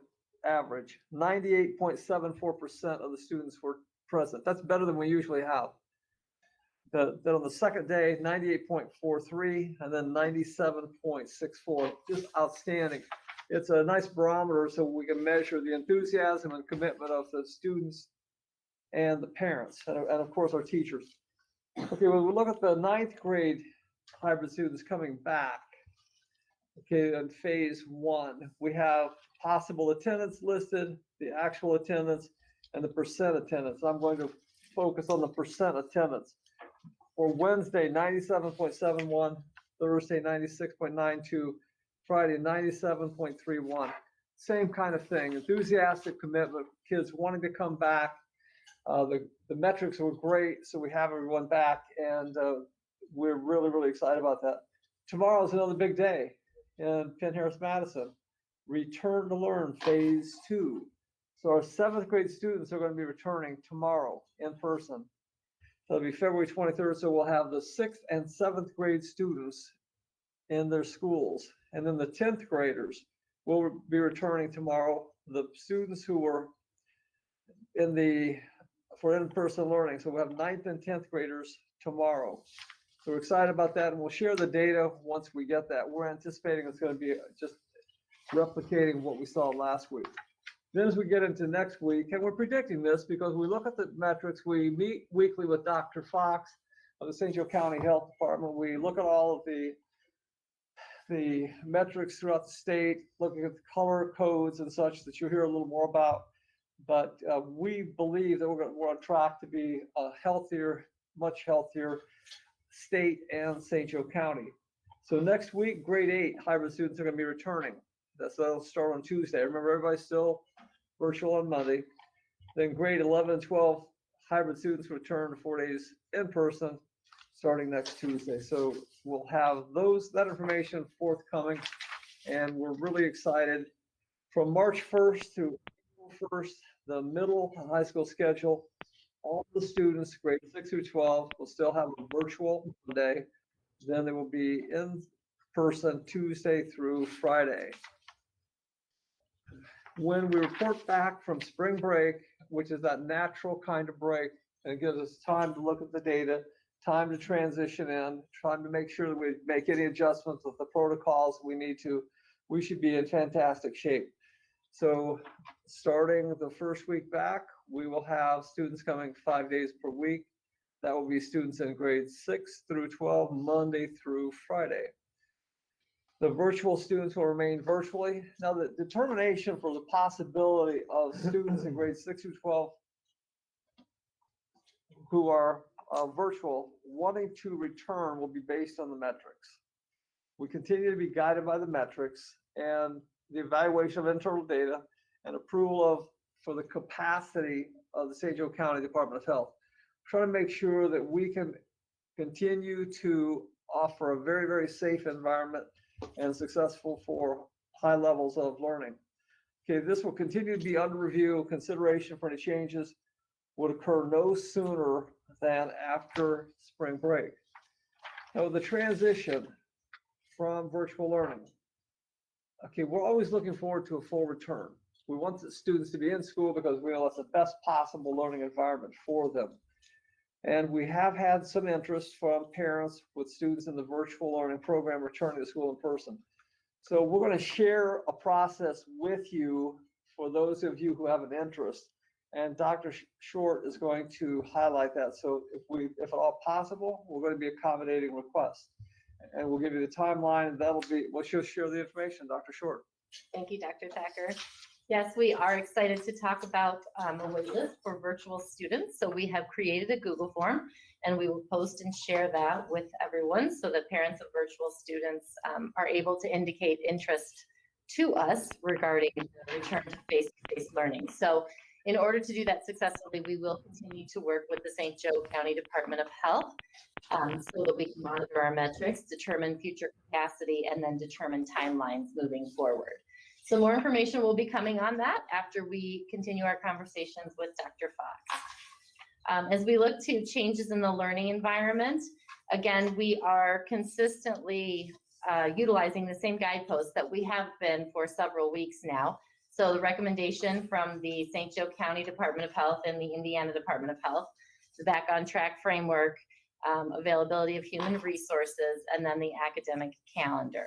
average. 98.74% of the students were present. That's better than we usually have. Then on the second day, 98.43, and then 97.64, just outstanding. It's a nice barometer so we can measure the enthusiasm and commitment of the students and the parents, and of course our teachers. Okay, when we look at the 9th grade hybrid students coming back, okay, in phase 1, we have possible attendance listed, the actual attendance, and the percent attendance. I'm going to focus on the percent attendance. For Wednesday, 97.71, Thursday, 96.92, Friday, 97.31. Same kind of thing, enthusiastic commitment, kids wanting to come back. The metrics were great, so we have everyone back, and we're really, really excited about that. Tomorrow is another big day in Penn-Harris-Madison. Return to learn phase 2. So our 7th grade students are going to be returning tomorrow in person. So it'll be February 23rd, so we'll have the 6th and 7th grade students in their schools. And then the 10th graders will be returning tomorrow. The students who were for in-person learning. So we'll have 9th and 10th graders tomorrow. So we're excited about that, and we'll share the data once we get that. We're anticipating it's going to be just replicating what we saw last week. Then as we get into next week, and we're predicting this because we look at the metrics, we meet weekly with Dr. Fox of the St. Joe County Health Department. We look at all of the metrics throughout the state, looking at the color codes and such that you'll hear a little more about. But we believe that we're on track to be a healthier, much healthier state and St. Joe County. So next week, grade 8 hybrid students are going to be returning. That'll start on Tuesday. Remember, everybody's still virtual on Monday. Then grade 11 and 12 hybrid students return 4 days in person starting next Tuesday. So we'll have that information forthcoming, and we're really excited. From March 1st to April 1st, the middle high school schedule, all the students, grades 6 through 12, will still have a virtual Monday. Then they will be in person Tuesday through Friday. When we report back from spring break, which is that natural kind of break, and it gives us time to look at the data, time to transition in, trying to make sure that we make any adjustments with the protocols we need to, we should be in fantastic shape. So starting the first week back, we will have students coming 5 days per week. That will be students in grades 6 through 12, Monday through Friday. The virtual students will remain virtually. Now, the determination for the possibility of students in grades 6 through 12 who are virtual wanting to return will be based on the metrics. We continue to be guided by the metrics and the evaluation of internal data and approval for the capacity of the St. Joe County Department of Health. Trying to make sure that we can continue to offer a very, very safe environment and successful for high levels of learning. Okay, this will continue to be under review. Consideration for any changes would occur no sooner than after spring break. Now, the transition from virtual learning. Okay, we're always looking forward to a full return. We want the students to be in school because we know that's the best possible learning environment for them. And we have had some interest from parents with students in the virtual learning program returning to school in person. So we're going to share a process with you for those of you who have an interest. And Dr. Short is going to highlight that. So if at all possible, we're going to be accommodating requests. And we'll give you the timeline, and that'll be, well, she'll share the information, Dr. Short. Thank you, Dr. Thacker. Yes, we are excited to talk about a waitlist for virtual students. So we have created a Google form, and we will post and share that with everyone so that parents of virtual students are able to indicate interest to us regarding the return to face-to-face learning. So in order to do that successfully, we will continue to work with the St. Joe County Department of Health so that we can monitor our metrics, determine future capacity, and then determine timelines moving forward. So more information will be coming on that after we continue our conversations with Dr. Fox. As we look to changes in the learning environment, again, we are consistently utilizing the same guideposts that we have been for several weeks now. So the recommendation from the St. Joe County Department of Health and the Indiana Department of Health, the Back on Track framework, availability of human resources, and then the academic calendar.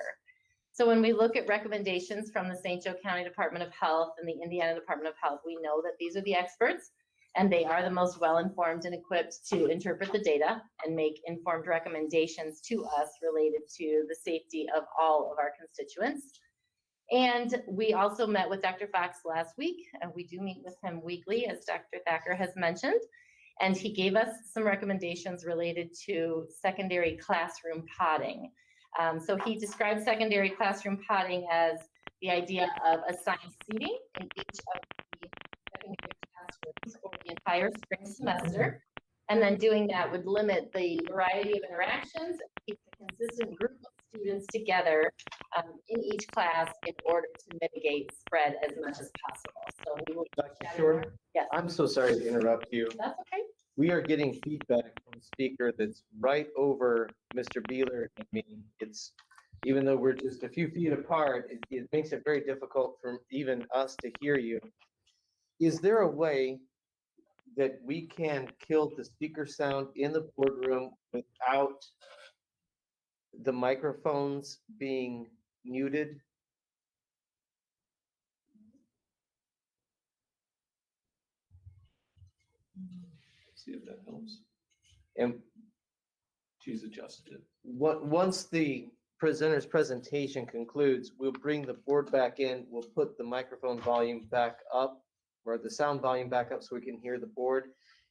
So when we look at recommendations from the St. Joe County Department of Health and the Indiana Department of Health, we know that these are the experts and they are the most well-informed and equipped to interpret the data and make informed recommendations to us related to the safety of all of our constituents. And we also met with Dr. Fox last week, and we do meet with him weekly, as Dr. Thacker has mentioned. And he gave us some recommendations related to secondary classroom potting. So he described secondary classroom potting as the idea of assigned seating in each of the secondary classrooms for the entire spring semester. And then doing that would limit the variety of interactions and keep a consistent group of students together in each class in order to mitigate spread as much as possible. So we will. Dr. Short, yes. I'm so sorry to interrupt you. That's okay. We are getting feedback from the speaker that's right over Mr. Beeler and me. It's, even though we're just a few feet apart, it makes it very difficult for even us to hear you. Is there a way that we can kill the speaker sound in the boardroom without the microphones being muted? See if that helps. And She's adjusted it. once the presenter's presentation concludes, we'll bring the board back in. We'll put the microphone volume back up, or the sound volume back up, so we can hear the board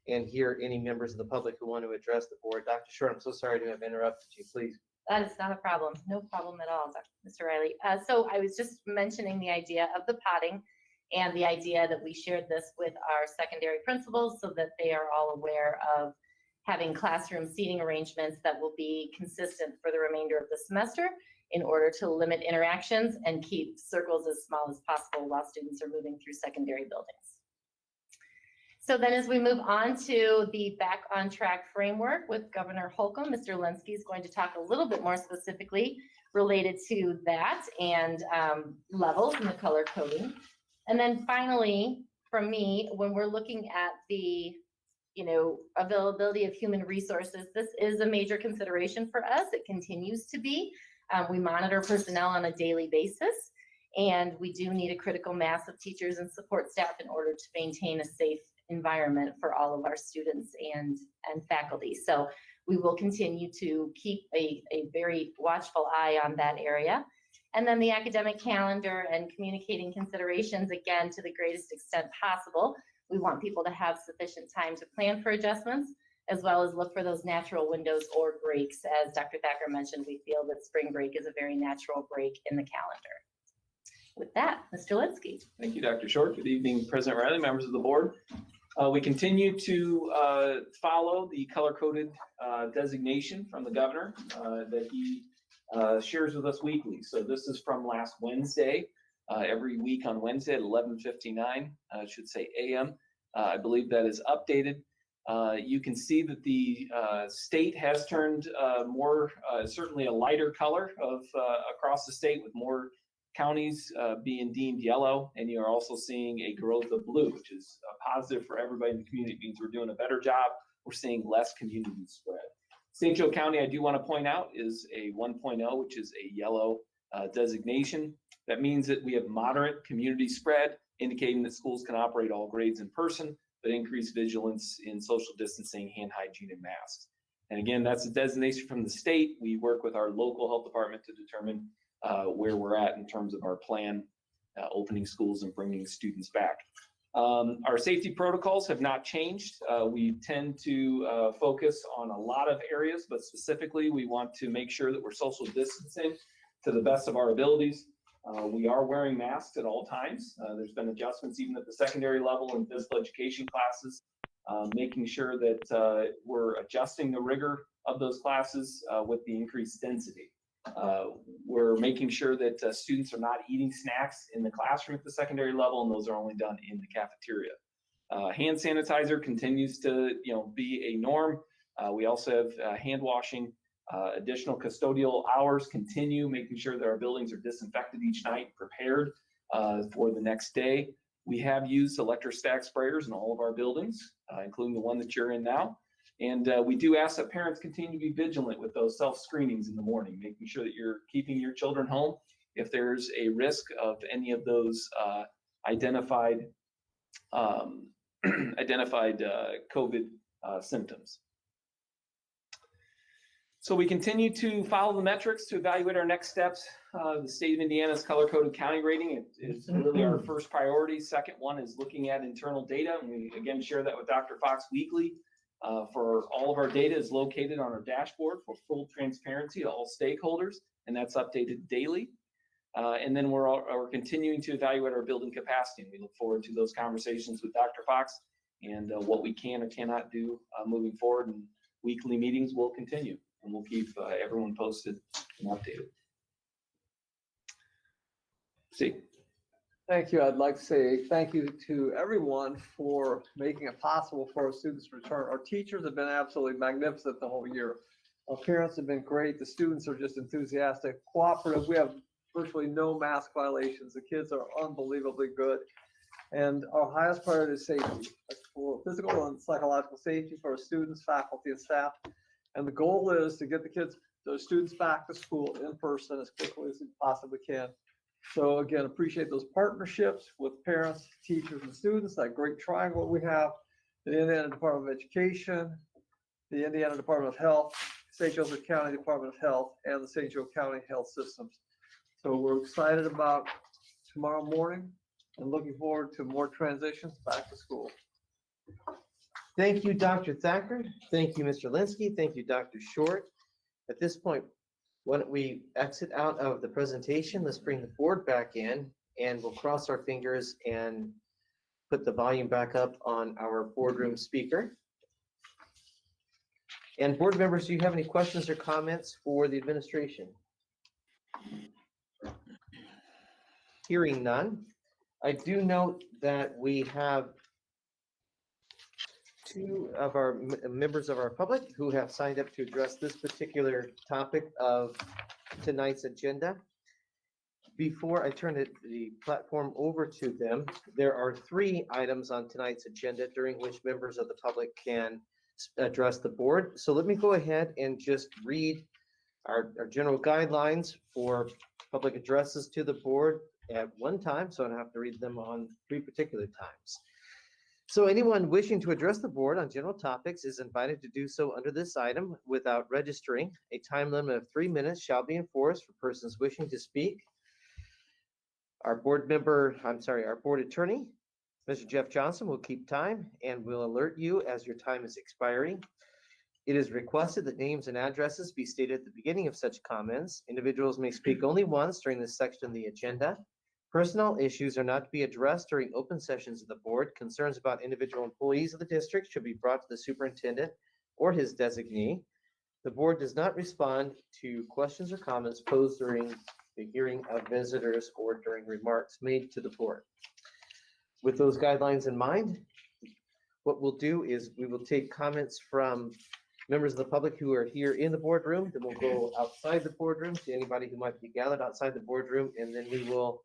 and hear any members of the public who want to address the board. Dr. Short, I'm so sorry to have interrupted you. Please. That is not a problem. No problem at all, Mr. Riley. So I was just mentioning the idea of the potting and the idea that we shared this with our secondary principals so that they are all aware of having classroom seating arrangements that will be consistent for the remainder of the semester in order to limit interactions and keep circles as small as possible while students are moving through secondary buildings. So then as we move on to the Back on Track framework with Governor Holcomb, Mr. Linsky is going to talk a little bit more specifically related to that and levels and the color coding. And then finally, from me, when we're looking at the availability of human resources, this is a major consideration for us. It continues to be. We monitor personnel on a daily basis, and we do need a critical mass of teachers and support staff in order to maintain a safe environment for all of our students and faculty. So we will continue to keep a very watchful eye on that area. And then the academic calendar and communicating considerations, again, to the greatest extent possible. We want people to have sufficient time to plan for adjustments, as well as look for those natural windows or breaks. As Dr. Thacker mentioned, we feel that spring break is a very natural break in the calendar. With that, Mr. Linsky. Thank you, Dr. Short. Good evening, President Riley, members of the board. We continue to follow the color-coded designation from the governor that he shares with us weekly. So this is from last Wednesday. Every week on Wednesday at 11:59, I should say a.m. I believe that is updated. You can see that the state has turned more, certainly a lighter color of across the state, with more counties being deemed yellow, and you're also seeing a growth of blue, which is a positive for everybody in the community. It means we're doing a better job. We're seeing less community spread. St. Joe County, I do want to point out, is a 1.0, which is a yellow designation. That means that we have moderate community spread, indicating that schools can operate all grades in person, but increased vigilance in social distancing, hand hygiene, and masks. And again, that's a designation from the state. We work with our local health department to determine where we're at in terms of our plan, opening schools and bringing students back. Our safety protocols have not changed. We tend to focus on a lot of areas, but specifically we want to make sure that we're social distancing to the best of our abilities. We are wearing masks at all times. There's been adjustments even at the secondary level in physical education classes, making sure that we're adjusting the rigor of those classes with the increased density. We're making sure that students are not eating snacks in the classroom at the secondary level, and those are only done in the cafeteria. Hand sanitizer continues to be a norm. We also have hand washing. Additional custodial hours continue, making sure that our buildings are disinfected each night, prepared for the next day. We have used electrostatic sprayers in all of our buildings, including the one that you're in now. And we do ask that parents continue to be vigilant with those self-screenings in the morning, making sure that you're keeping your children home if there's a risk of any of those identified COVID symptoms. So we continue to follow the metrics to evaluate our next steps. The state of Indiana's color-coded county rating is really our first priority. Second one is looking at internal data, and we again share that with Dr. Fox weekly. For all of our data is located on our dashboard for full transparency to all stakeholders, and that's updated daily. And then we're continuing to evaluate our building capacity, and we look forward to those conversations with Dr. Fox and what we can or cannot do moving forward. And weekly meetings will continue, and we'll keep everyone posted and updated. See. Thank you. I'd like to say thank you to everyone for making it possible for our students to return. Our teachers have been absolutely magnificent the whole year. Our parents have been great. The students are just enthusiastic, cooperative. We have virtually no mask violations. The kids are unbelievably good. And our highest priority is safety, for physical and psychological safety for our students, faculty, and staff. And the goal is to get the students back to school in person as quickly as we possibly can. So again, appreciate those partnerships with parents, teachers, and students, that great triangle we have, the Indiana Department of Education, the Indiana Department of Health, St. Joseph County Department of Health, and the St. Joe County Health Systems. So we're excited about tomorrow morning and looking forward to more transitions back to school. Thank you, Dr. Thacker. Thank you, Mr. Linsky. Thank you, Dr. Short. At this point, why don't we exit out of the presentation? Let's bring the board back in, and we'll cross our fingers and put the volume back up on our boardroom speaker. And board members, do you have any questions or comments for the administration? Hearing none. I do note that we have two of our members of our public who have signed up to address this particular topic of tonight's agenda. Before I turn the platform over to them, there are 3 items on tonight's agenda during which members of the public can address the board. So let me go ahead and just read our general guidelines for public addresses to the board at one time, so I don't have to read them on 3 particular times. So anyone wishing to address the board on general topics is invited to do so under this item without registering. A time limit of 3 minutes shall be enforced for persons wishing to speak. Our board attorney, Mr. Jeff Johnson, will keep time and will alert you as your time is expiring. It is requested that names and addresses be stated at the beginning of such comments. Individuals may speak only once during this section of the agenda. Personal issues are not to be addressed during open sessions of the board. Concerns about individual employees of the district should be brought to the superintendent or his designee. The board does not respond to questions or comments posed during the hearing of visitors or during remarks made to the board. With those guidelines in mind, what we'll do is we will take comments from members of the public who are here in the boardroom, then we'll go outside the boardroom to anybody who might be gathered outside the boardroom, and then we will,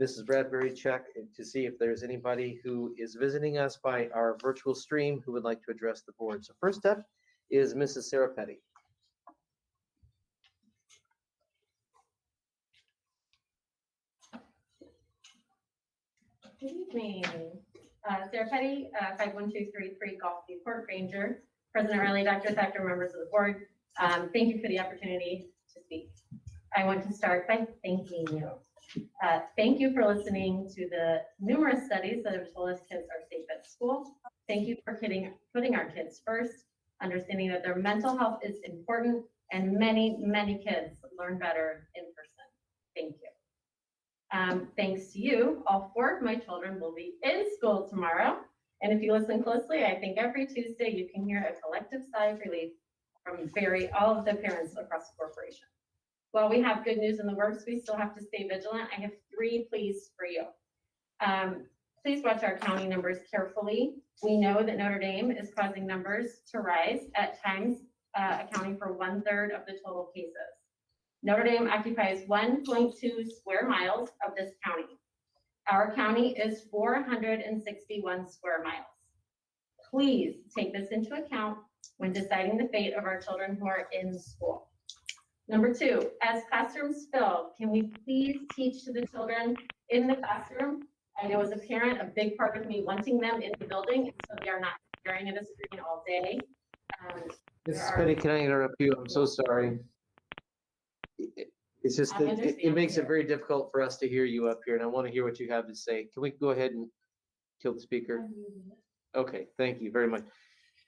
Mrs. Bradbury, check to see if there's anybody who is visiting us by our virtual stream who would like to address the board. So first up is Mrs. Sarah Petty. Good evening. Sarah Petty, 51233 Gulfview Court Ranger. President Riley, Dr. Thacker, members of the board. Thank you for the opportunity to speak. I want to start by thanking you. Thank you for listening to the numerous studies that have told us kids are safe at school. Thank you for putting our kids first, understanding that their mental health is important, and many, many kids learn better in person. Thank you. Thanks to you, all 4 of my children will be in school tomorrow. And if you listen closely, I think every Tuesday you can hear a collective sigh of relief from all of the parents across the corporation. While we have good news in the works, we still have to stay vigilant. I have 3 pleas for you. Please watch our county numbers carefully. We know that Notre Dame is causing numbers to rise, at times accounting for 1/3 of the total cases. Notre Dame occupies 1.2 square miles of this county. Our county is 461 square miles. Please take this into account when deciding the fate of our children who are in school. Number 2, as classrooms fill, can we please teach to the children in the classroom? I know as a parent, a big part of me wanting them in the building is so they are not staring at a screen all day. Mrs. Petty, can I interrupt you? I'm so sorry. It's just that it makes it very difficult for us to hear you up here, and I want to hear what you have to say. Can we go ahead and kill the speaker? Okay, thank you very much.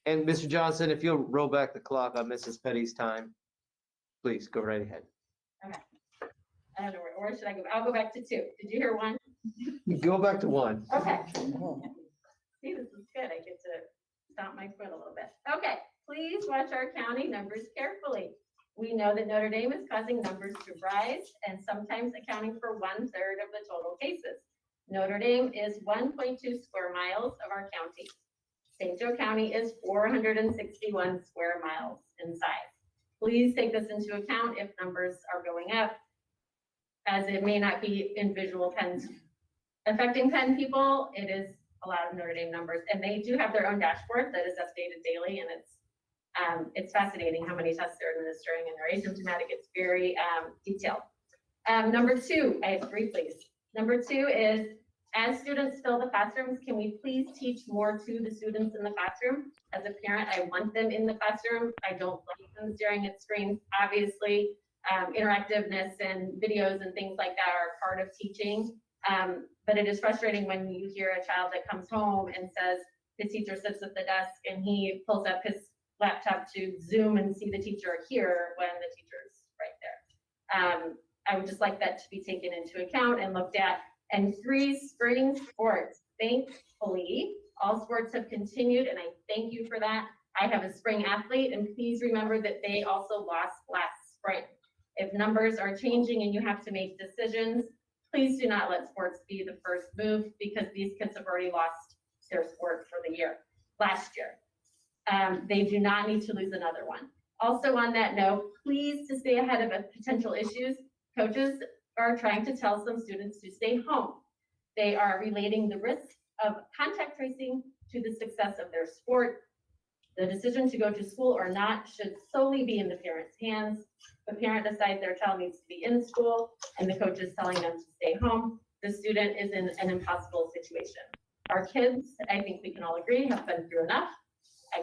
And Mr. Johnson, if you'll roll back the clock on Mrs. Petty's time, please go right ahead. Okay. I don't know where should I go? I'll go back to 2. Did you hear 1? Go back to 1. Okay. See, this is good. I get to stomp my foot a little bit. Okay, please watch our county numbers carefully. We know that Notre Dame is causing numbers to rise and sometimes accounting for 1/3 of the total cases. Notre Dame is 1.2 square miles of our county. St. Joe County is 461 square miles in size. Please take this into account if numbers are going up, as it may not be in visual pens affecting Penn people. It is a lot of Notre Dame numbers, and they do have their own dashboard that is updated daily, and it's fascinating how many tests they're administering, and they're asymptomatic. It's very detailed. Number 2, I have 3 please. Number 2 is, as students fill the classrooms, can we please teach more to the students in the classroom? As a parent, I want them in the classroom. I don't like them staring at screens. Obviously, interactiveness and videos and things like that are part of teaching. But it is frustrating when you hear a child that comes home and says, the teacher sits at the desk and he pulls up his laptop to Zoom and see the teacher here when the teacher's right there. I would just like that to be taken into account and looked at. And 3, spring sports. Thankfully, all sports have continued, and I thank you for that. I have a spring athlete, and please remember that they also lost last spring. If numbers are changing and you have to make decisions, please do not let sports be the first move, because these kids have already lost their sport for the year. last year. They do not need to lose another one. Also on that note, please to stay ahead of potential issues, coaches are trying to tell some students to stay home. They are relating the risk of contact tracing to the success of their sport. The decision to go to school or not should solely be in the parent's hands. The parent decides their child needs to be in school and the coach is telling them to stay home. The student is in an impossible situation. Our kids, I think we can all agree, have been through enough.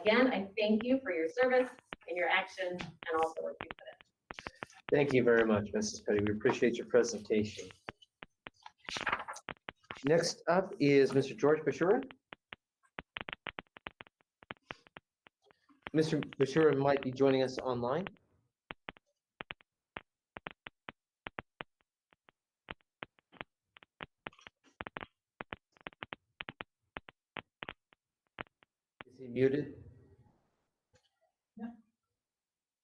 Again, I thank you for your service and your action and also what you put in. Thank you very much, Mrs. Petty. We appreciate your presentation. Next up is Mr. George Bashura. Mr. Bashura might be joining us online. Is he muted? No,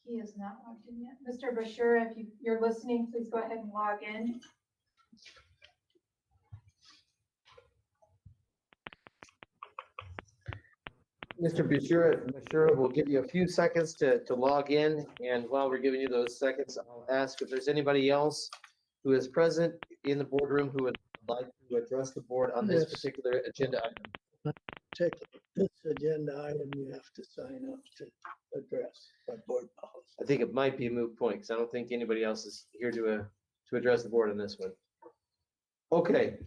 he is not logged in yet. Mr. Bashir, if you're listening, please go ahead and log in. Mr. Bashura, we'll give you a few seconds to log in, and while we're giving you those seconds, I'll ask if there's anybody else who is present in the boardroom who would like to address the board on this Yes. particular agenda item. Take this agenda item, you have to sign up to address by board policy. I think it might be a moot point, because I don't think anybody else is here to address the board on this one. Okay.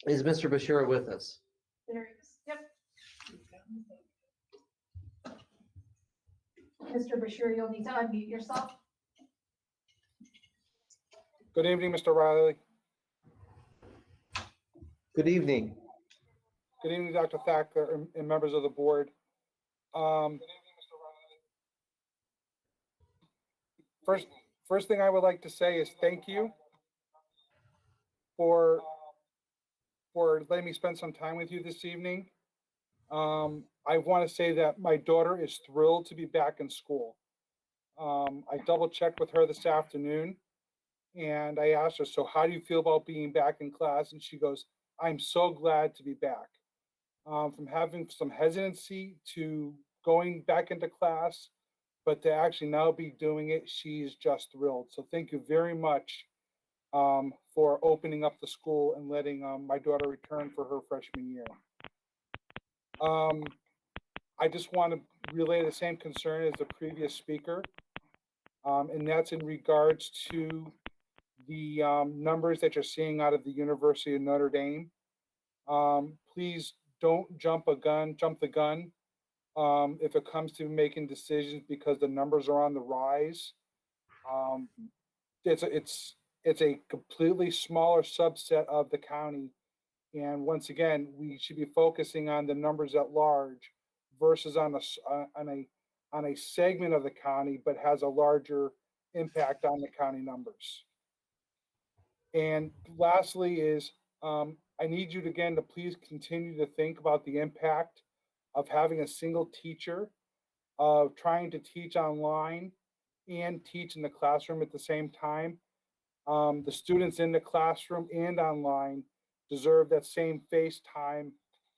Is Mr. Bashura with us? There he is. Yep. Mr. Bashir, you'll need to unmute yourself. Good evening, Mr. Riley. Good evening. Good evening, Dr. Thacker and members of the board. First thing I would like to say is thank you for letting me spend some time with you this evening. I want to say that my daughter is thrilled to be back in school. I double checked with her this afternoon and I asked her, so how do you feel about being back in class? And she goes, I'm so glad to be back. From having some hesitancy to going back into class, but to actually now be doing it, she's just thrilled. So thank you very much for opening up the school and letting my daughter return for her freshman year. I just want to relay the same concern as the previous speaker, and that's in regards to the numbers that you're seeing out of the University of Notre Dame. Please don't jump the gun if it comes to making decisions because the numbers are on the rise. It's a completely smaller subset of the county. And once again, we should be focusing on the numbers at large versus on a segment of the county, but has a larger impact on the county numbers. And lastly is, I need you again to please continue to think about the impact of having a single teacher, of trying to teach online and teach in the classroom at the same time. The students in the classroom and online deserve that same face time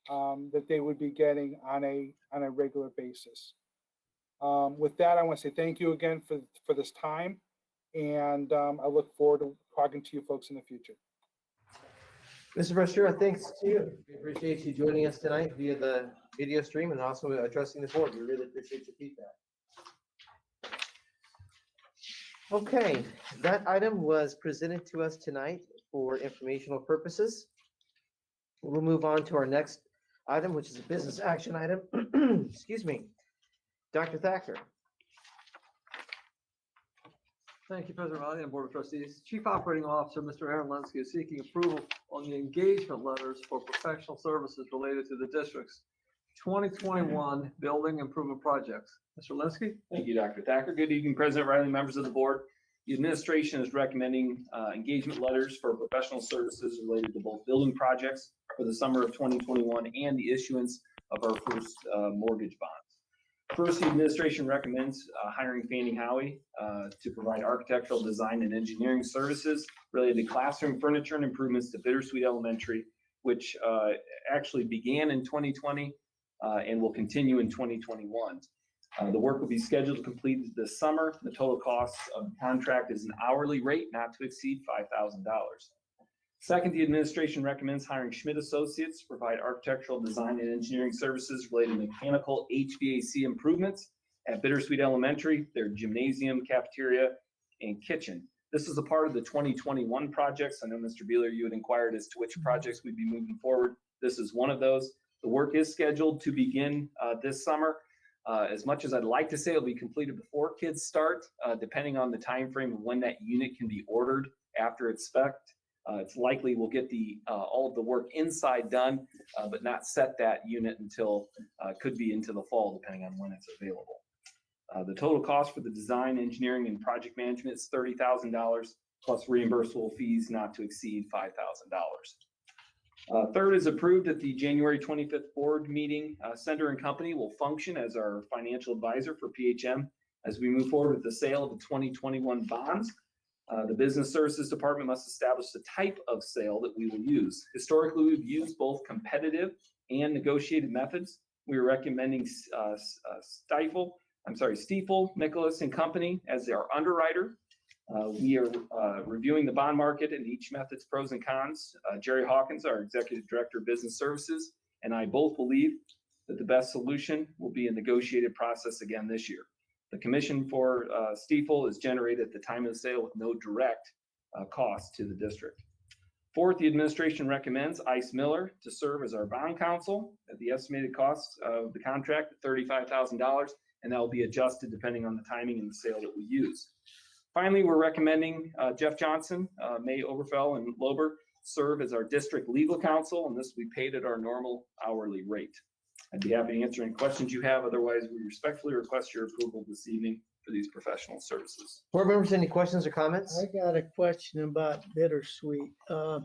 that they would be getting on a regular basis. With that, I want to say thank you again for this time, and I look forward to talking to you folks in the future. Mr. Bashura, thanks to you. We appreciate you joining us tonight via the video stream and also addressing the board. We really appreciate your feedback. Okay, that item was presented to us tonight for informational purposes. We'll move on to our next item, which is a business action item. Excuse me. Dr. Thacker. Thank you, President Riley and Board of Trustees. Chief Operating Officer, Mr. Aaron Linsky, is seeking approval on the engagement letters for professional services related to the district's 2021 building improvement projects. Mr. Linsky? Thank you, Dr. Thacker. Good evening, President Riley, members of the board. The administration is recommending engagement letters for professional services related to both building projects for the summer of 2021 and the issuance of our first mortgage bonds. First, the administration recommends hiring Fanning Howie to provide architectural design and engineering services related to classroom furniture and improvements to Bittersweet Elementary, which actually began in 2020 and will continue in 2021. The work will be scheduled to complete this summer. The total cost of the contract is an hourly rate not to exceed $5,000. Second, the administration recommends hiring Schmidt Associates to provide architectural design and engineering services related to mechanical HVAC improvements at Bittersweet Elementary, their gymnasium, cafeteria, and kitchen. This is a part of the 2021 projects. I know, Mr. Beeler, you had inquired as to which projects we'd be moving forward. This is one of those. The work is scheduled to begin this summer. As much as I'd like to say it'll be completed before kids start, depending on the time frame of when that unit can be ordered after it's spec'd, it's likely we'll get all of the work inside done, but not set that unit until could be into the fall, depending on when it's available. The total cost for the design, engineering, and project management is $30,000 plus reimbursable fees not to exceed $5,000. Third is approved at the January 25th board meeting. Sender and Company will function as our financial advisor for PHM as we move forward with the sale of the 2021 bonds. The Business Services Department must establish the type of sale that we will use. Historically, we've used both competitive and negotiated methods. We are recommending Stiefel, Nicholas and Company as our underwriter. We are reviewing the bond market and each method's pros and cons. Jerry Hawkins, our Executive Director of Business Services, and I both believe that the best solution will be a negotiated process again this year. The commission for Stiefel is generated at the time of the sale with no direct cost to the district. Fourth, the administration recommends Ice Miller to serve as our bond counsel at the estimated cost of the contract at $35,000, and that will be adjusted depending on the timing and the sale that we use. Finally, we're recommending Jeff Johnson, May Oberfell, and Lober serve as our district legal counsel, and this will be paid at our normal hourly rate. I'd be happy to answer any questions you have. Otherwise, we respectfully request your approval this evening for these professional services. Board members, any questions or comments? I got a question about Bittersweet. Are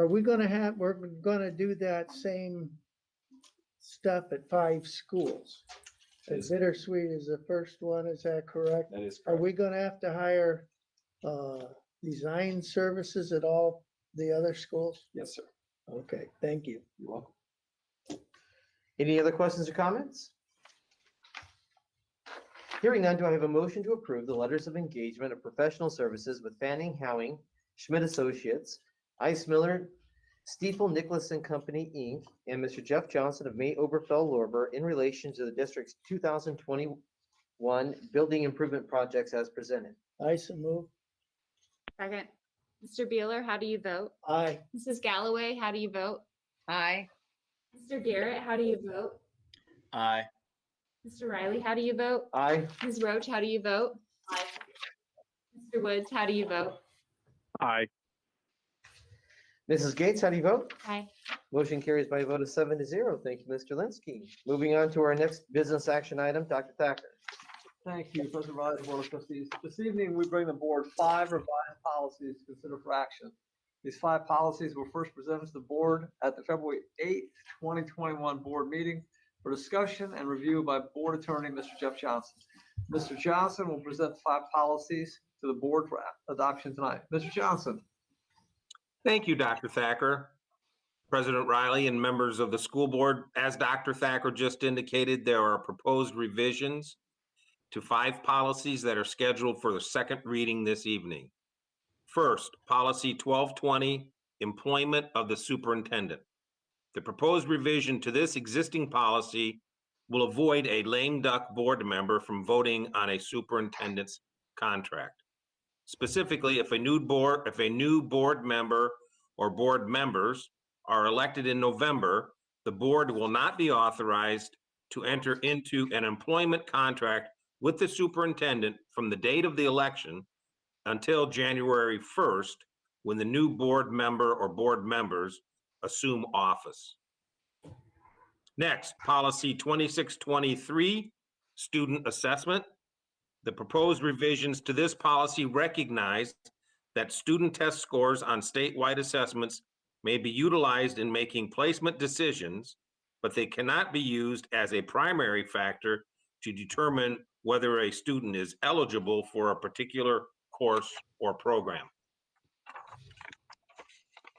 we gonna we're gonna do that same stuff at 5 schools? And Bittersweet is the first one, is that correct? That is Are correct. we gonna have to hire design services at all the other schools? Yes, sir. Okay, thank you. You're welcome. Any other questions or comments? Hearing none, do I have a motion to approve the letters of engagement of professional services with Fanning Howing, Schmidt Associates, Ice Miller, Stiefel, Nicholas and Company, Inc., and Mr. Jeff Johnson of May Oberfell Lorber in relation to the district's 2021 building improvement projects as presented? I so move. Second. Mr. Beeler, how do you vote? Aye. Mrs. Galloway, how do you vote? Aye. Mr. Garrett, how do you vote? Aye. Mr. Riley, how do you vote? Aye. Ms. Roach, how do you vote? Aye. Mr. Woods, how do you vote? Aye. Mrs. Gates, how do you vote? Aye. Motion carries by a vote of 7-0. Thank you, Mr. Linsky. Moving on to our next business action item, Dr. Thacker. Thank you, President Riley, the Board of Trustees. This evening, we bring the board 5 revised policies to consider for action. These 5 policies were first presented to the board at the February 8th, 2021 board meeting for discussion and review by board attorney, Mr. Jeff Johnson. Mr. Johnson will present 5 policies to the board for adoption tonight. Mr. Johnson. Thank you, Dr. Thacker. President Riley and members of the school board, as Dr. Thacker just indicated, there are proposed revisions to 5 policies that are scheduled for the second reading this evening. First, policy 1220, employment of the superintendent. The proposed revision to this existing policy will avoid a lame duck board member from voting on a superintendent's contract. Specifically, if a new board member or board members are elected in November, the board will not be authorized to enter into an employment contract with the superintendent from the date of the election until January 1st, when the new board member or board members assume office. Next, policy 2623, student assessment. The proposed revisions to this policy recognize that student test scores on statewide assessments may be utilized in making placement decisions, but they cannot be used as a primary factor to determine whether a student is eligible for a particular course or program.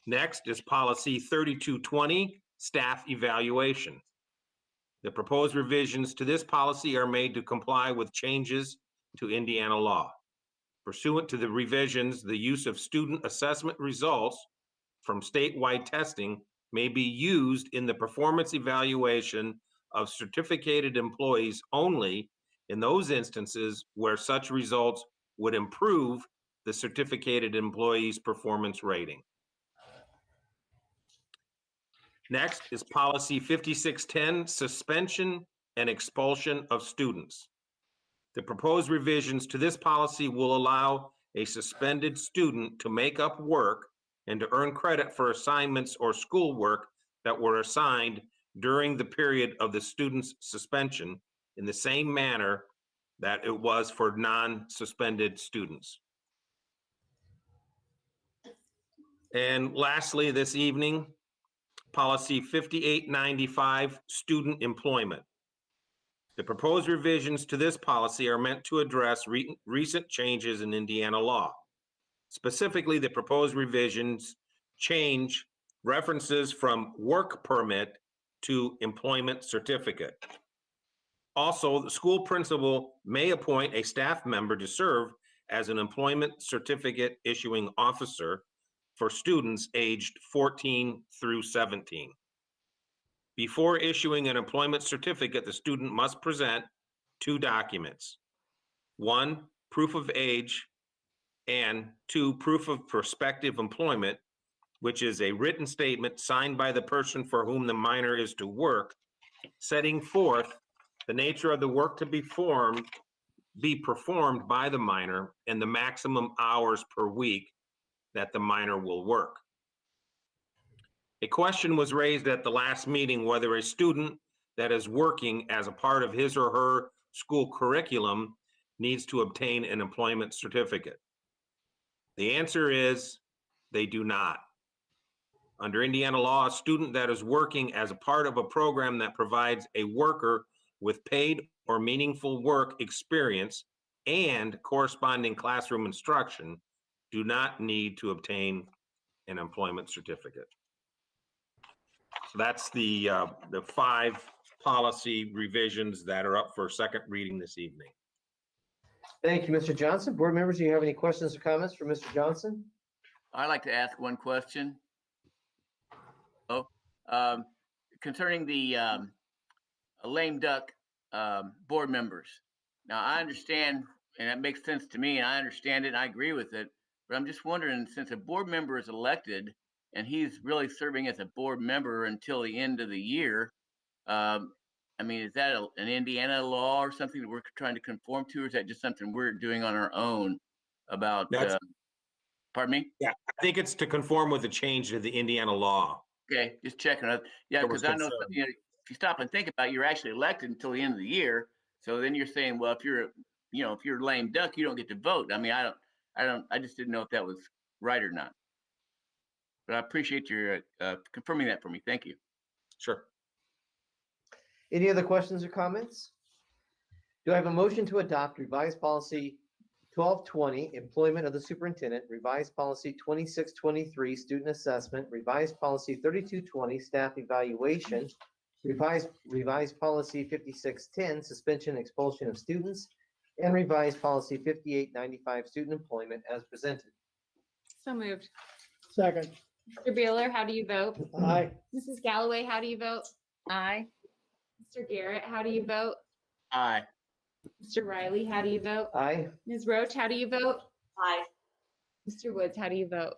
Next is policy 3220, staff evaluation. The proposed revisions to this policy are made to comply with changes to Indiana law. Pursuant to the revisions, the use of student assessment results from statewide testing may be used in the performance evaluation of certificated employees only in those instances where such results would improve the certificated employee's performance rating. Next is policy 5610, suspension and expulsion of students. The proposed revisions to this policy will allow a suspended student to make up work and to earn credit for assignments or schoolwork that were assigned during the period of the student's suspension in the same manner that it was for non-suspended students. And lastly, this evening, policy 5895, student employment. The proposed revisions to this policy are meant to address recent changes in Indiana law. Specifically, the proposed revisions change references from work permit to employment certificate. Also, the school principal may appoint a staff member to serve as an employment certificate issuing officer for students aged 14 through 17. Before issuing an employment certificate, the student must present 2 documents. 1, proof of age, and 2, proof of prospective employment, which is a written statement signed by the person for whom the minor is to work, setting forth the nature of the work to be performed by the minor and the maximum hours per week that the minor will work. A question was raised at the last meeting whether a student that is working as a part of his or her school curriculum needs to obtain an employment certificate. The answer is they do not. Under Indiana law, a student that is working as a part of a program that provides a worker with paid or meaningful work experience and corresponding classroom instruction do not need to obtain an employment certificate. So that's the 5 policy revisions that are up for second reading this evening. Thank you, Mr. Johnson. Board members, do you have any questions or comments for Mr. Johnson? I'd like to ask one question. Concerning the lame duck board members. Now, I understand, and that makes sense to me, and I understand it, and I agree with it, but I'm just wondering, since a board member is elected, and he's really serving as a board member until the end of the year, I mean, is that an Indiana law or something that we're trying to conform to, or is that just something we're doing on our own about, pardon me? Yeah, I think it's to conform with the change to the Indiana law. Okay, just checking. Yeah, because I know, you know, if you stop and think about it, you're actually elected until the end of the year. So then you're saying, well, if you're, you know, if you're a lame duck, you don't get to vote. I mean, I just didn't know if that was right or not. But I appreciate your confirming that for me. Thank you. Sure. Any other questions or comments? Do I have a motion to adopt revised policy 1220, employment of the superintendent, revised policy 2623, student assessment, revised policy 3220, staff evaluation, revised policy 5610, suspension and expulsion of students, and revised policy 5895, student employment as presented? So moved. Second. Mr. Beeler, how do you vote? Aye. Mrs. Galloway, how do you vote? Aye. Mr. Garrett, how do you vote? Aye. Mr. Riley, how do you vote? Aye. Ms. Roach, how do you vote? Aye. Mr. Woods, how do you vote?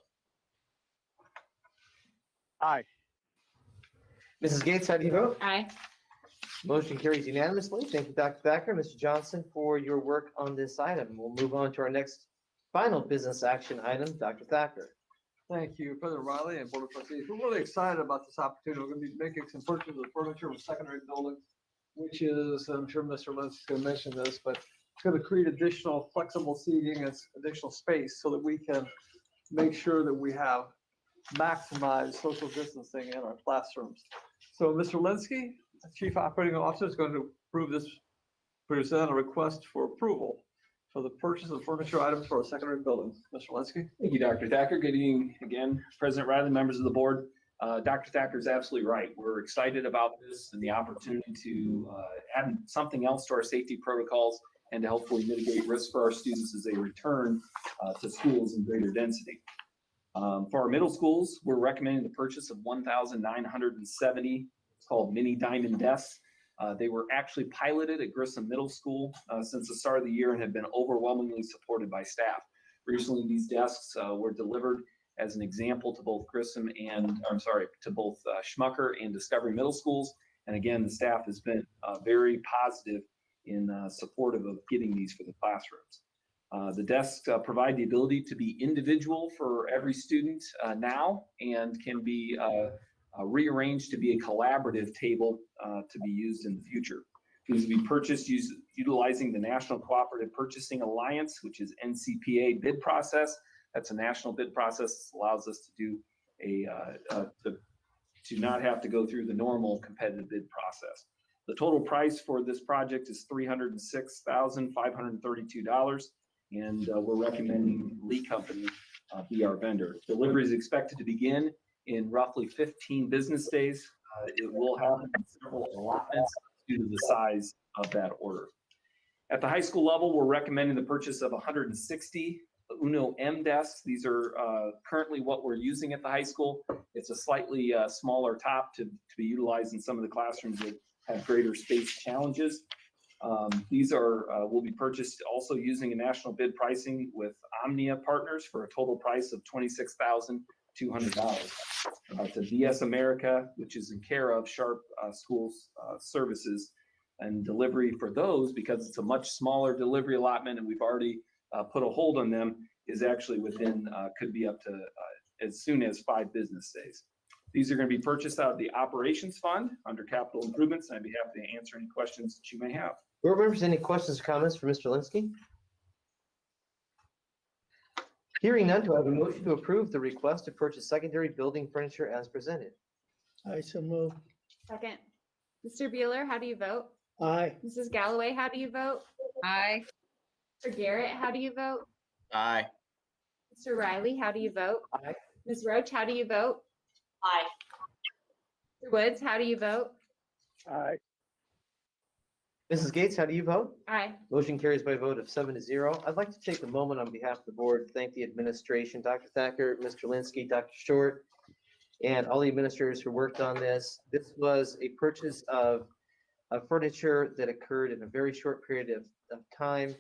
Aye. Mrs. Gates, how do you vote? Aye. Motion carries unanimously. Thank you, Dr. Thacker. Mr. Johnson, for your work on this item. We'll move on to our next final business action item. Dr. Thacker. Thank you, President Riley and Board of Trustees. We're really excited about this opportunity. We're going to be making some purchases of furniture with secondary buildings, which is, I'm sure Mr. Lentz is going to mention this, but it's going to create additional flexible seating and additional space so that we can make sure that we have maximized social distancing in our classrooms. So Mr. Linsky, Chief Operating Officer, is going to present a request for approval for the purchase of furniture items for our secondary buildings. Mr. Linsky. Thank you, Dr. Thacker. Good evening again, President Riley, members of the board. Dr. Thacker is absolutely right. We're excited about this and the opportunity to add something else to our safety protocols and to hopefully mitigate risk for our students as they return to schools in greater density. For our middle schools, we're recommending the purchase of 1,970, it's called mini diamond desks. They were actually piloted at Grissom Middle School since the start of the year and have been overwhelmingly supported by staff. Recently, these desks were delivered as an example to both Grissom and, to both Schmucker and Discovery Middle Schools. And again, the staff has been very positive in supportive of getting these for the classrooms. The desks provide the ability to be individual for every student now and can be rearranged to be a collaborative table to be used in the future. These will be purchased utilizing the National Cooperative Purchasing Alliance, which is NCPA bid process. That's a national bid process that allows us to do to not have to go through the normal competitive bid process. The total price for this project is $306,532, and we're recommending Lee Company be our vendor. Delivery is expected to begin in roughly 15 business days. It will have several allotments due to the size of that order. At the high school level, we're recommending the purchase of 160 Uno M desks. These are currently what we're using at the high school. It's a slightly smaller top to be utilized in some of the classrooms that have greater space challenges. These will be purchased also using a national bid pricing with Omnia partners for a total price of $26,200. To VS America, which is in care of Sharp Schools Services, and delivery for those, because it's a much smaller delivery allotment and we've already put a hold on them, is actually within, could be up to as soon as 5 business days. These are going to be purchased out of the operations fund under capital improvements, and I'd be happy to answer any questions that you may have. Board members, any questions or comments for Mr. Linsky? Hearing none, do I have a motion to approve the request to purchase secondary building furniture as presented? I so move. Second. Mr. Beeler, how do you vote? Aye. Mrs. Galloway, how do you vote? Aye. Mr. Garrett, how do you vote? Aye. Mr. Riley, how do you vote? Aye. Ms. Roach, how do you vote? Aye. Mr. Woods, how do you vote? Aye. Mrs. Gates, how do you vote? Aye. Motion carries by a vote of 7-0. I'd like to take a moment on behalf of the board to thank the administration, Dr. Thacker, Mr. Linsky, Dr. Short, and all the administrators who worked on this. This was a purchase of furniture that occurred in a very short period of time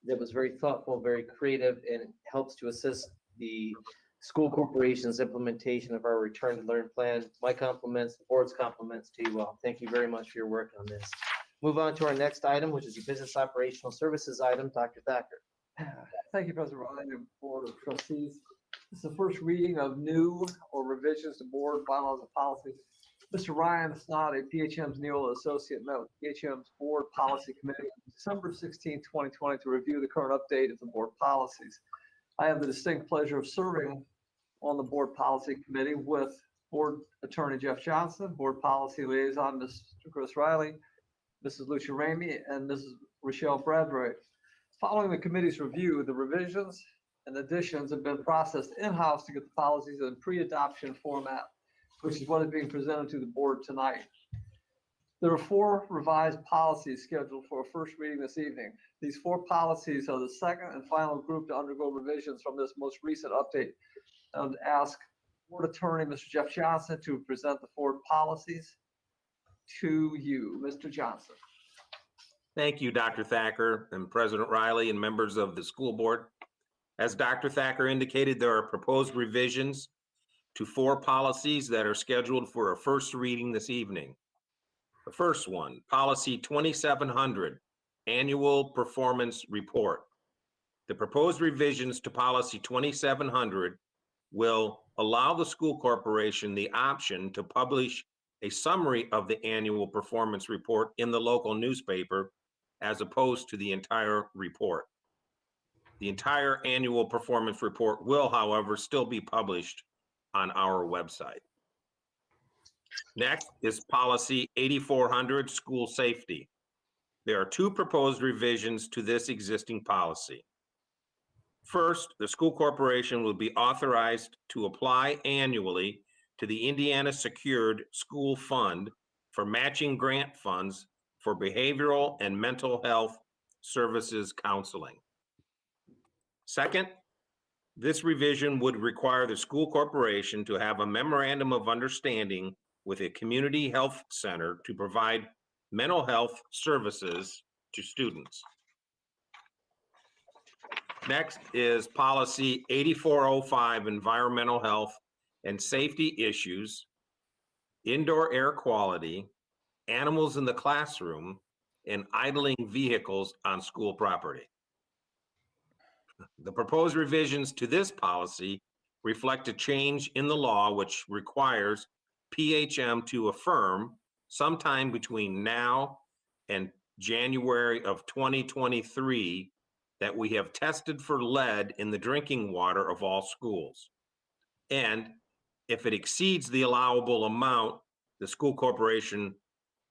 that was very thoughtful, very creative, and helps to assist the school corporation's implementation of our return to learn plan. My compliments, the board's compliments to you all. Thank you very much for your work on this. Move on to our next item, which is a business operational services item. Dr. Thacker. Thank you, President Ryan and Board of Trustees. This is the first reading of new or revisions to board bylaws and policies. Mr. Ryan Snoddy, PHM's Neola Associate, met with PHM's Board Policy Committee on December 16, 2020 to review the current update of the board policies. I have the distinct pleasure of serving on the Board Policy Committee with Board Attorney Jeff Johnson, Board Policy Liaison Mr. Chris Riley, Mrs. Lucia Ramey, and Mrs. Rochelle Bradbury. Following the committee's review, the revisions and additions have been processed in-house to get the policies in pre-adoption format, which is what is being presented to the board tonight. There are 4 revised policies scheduled for a first reading this evening. These 4 policies are the second and final group to undergo revisions from this most recent update. I would ask Board Attorney Mr. Jeff Johnson to present the 4 policies to you. Mr. Johnson. Thank you, Dr. Thacker and President Riley and members of the school board. As Dr. Thacker indicated, there are proposed revisions to 4 policies that are scheduled for a first reading this evening. The first one, Policy 2700, Annual Performance Report. The proposed revisions to Policy 2700 will allow the school corporation the option to publish a summary of the annual performance report in the local newspaper as opposed to the entire report. The entire annual performance report will, however, still be published on our website. Next is Policy 8400, School Safety. There are 2 proposed revisions to this existing policy. First, the school corporation will be authorized to apply annually to the Indiana Secured School Fund for matching grant funds for behavioral and mental health services counseling. Second, this revision would require the school corporation to have a memorandum of understanding with a community health center to provide mental health services to students. Next is policy 8405, environmental health and safety issues, indoor air quality, animals in the classroom, and idling vehicles on school property. The proposed revisions to this policy reflect a change in the law which requires PHM to affirm sometime between now and January of 2023 that we have tested for lead in the drinking water of all schools. And if it exceeds the allowable amount,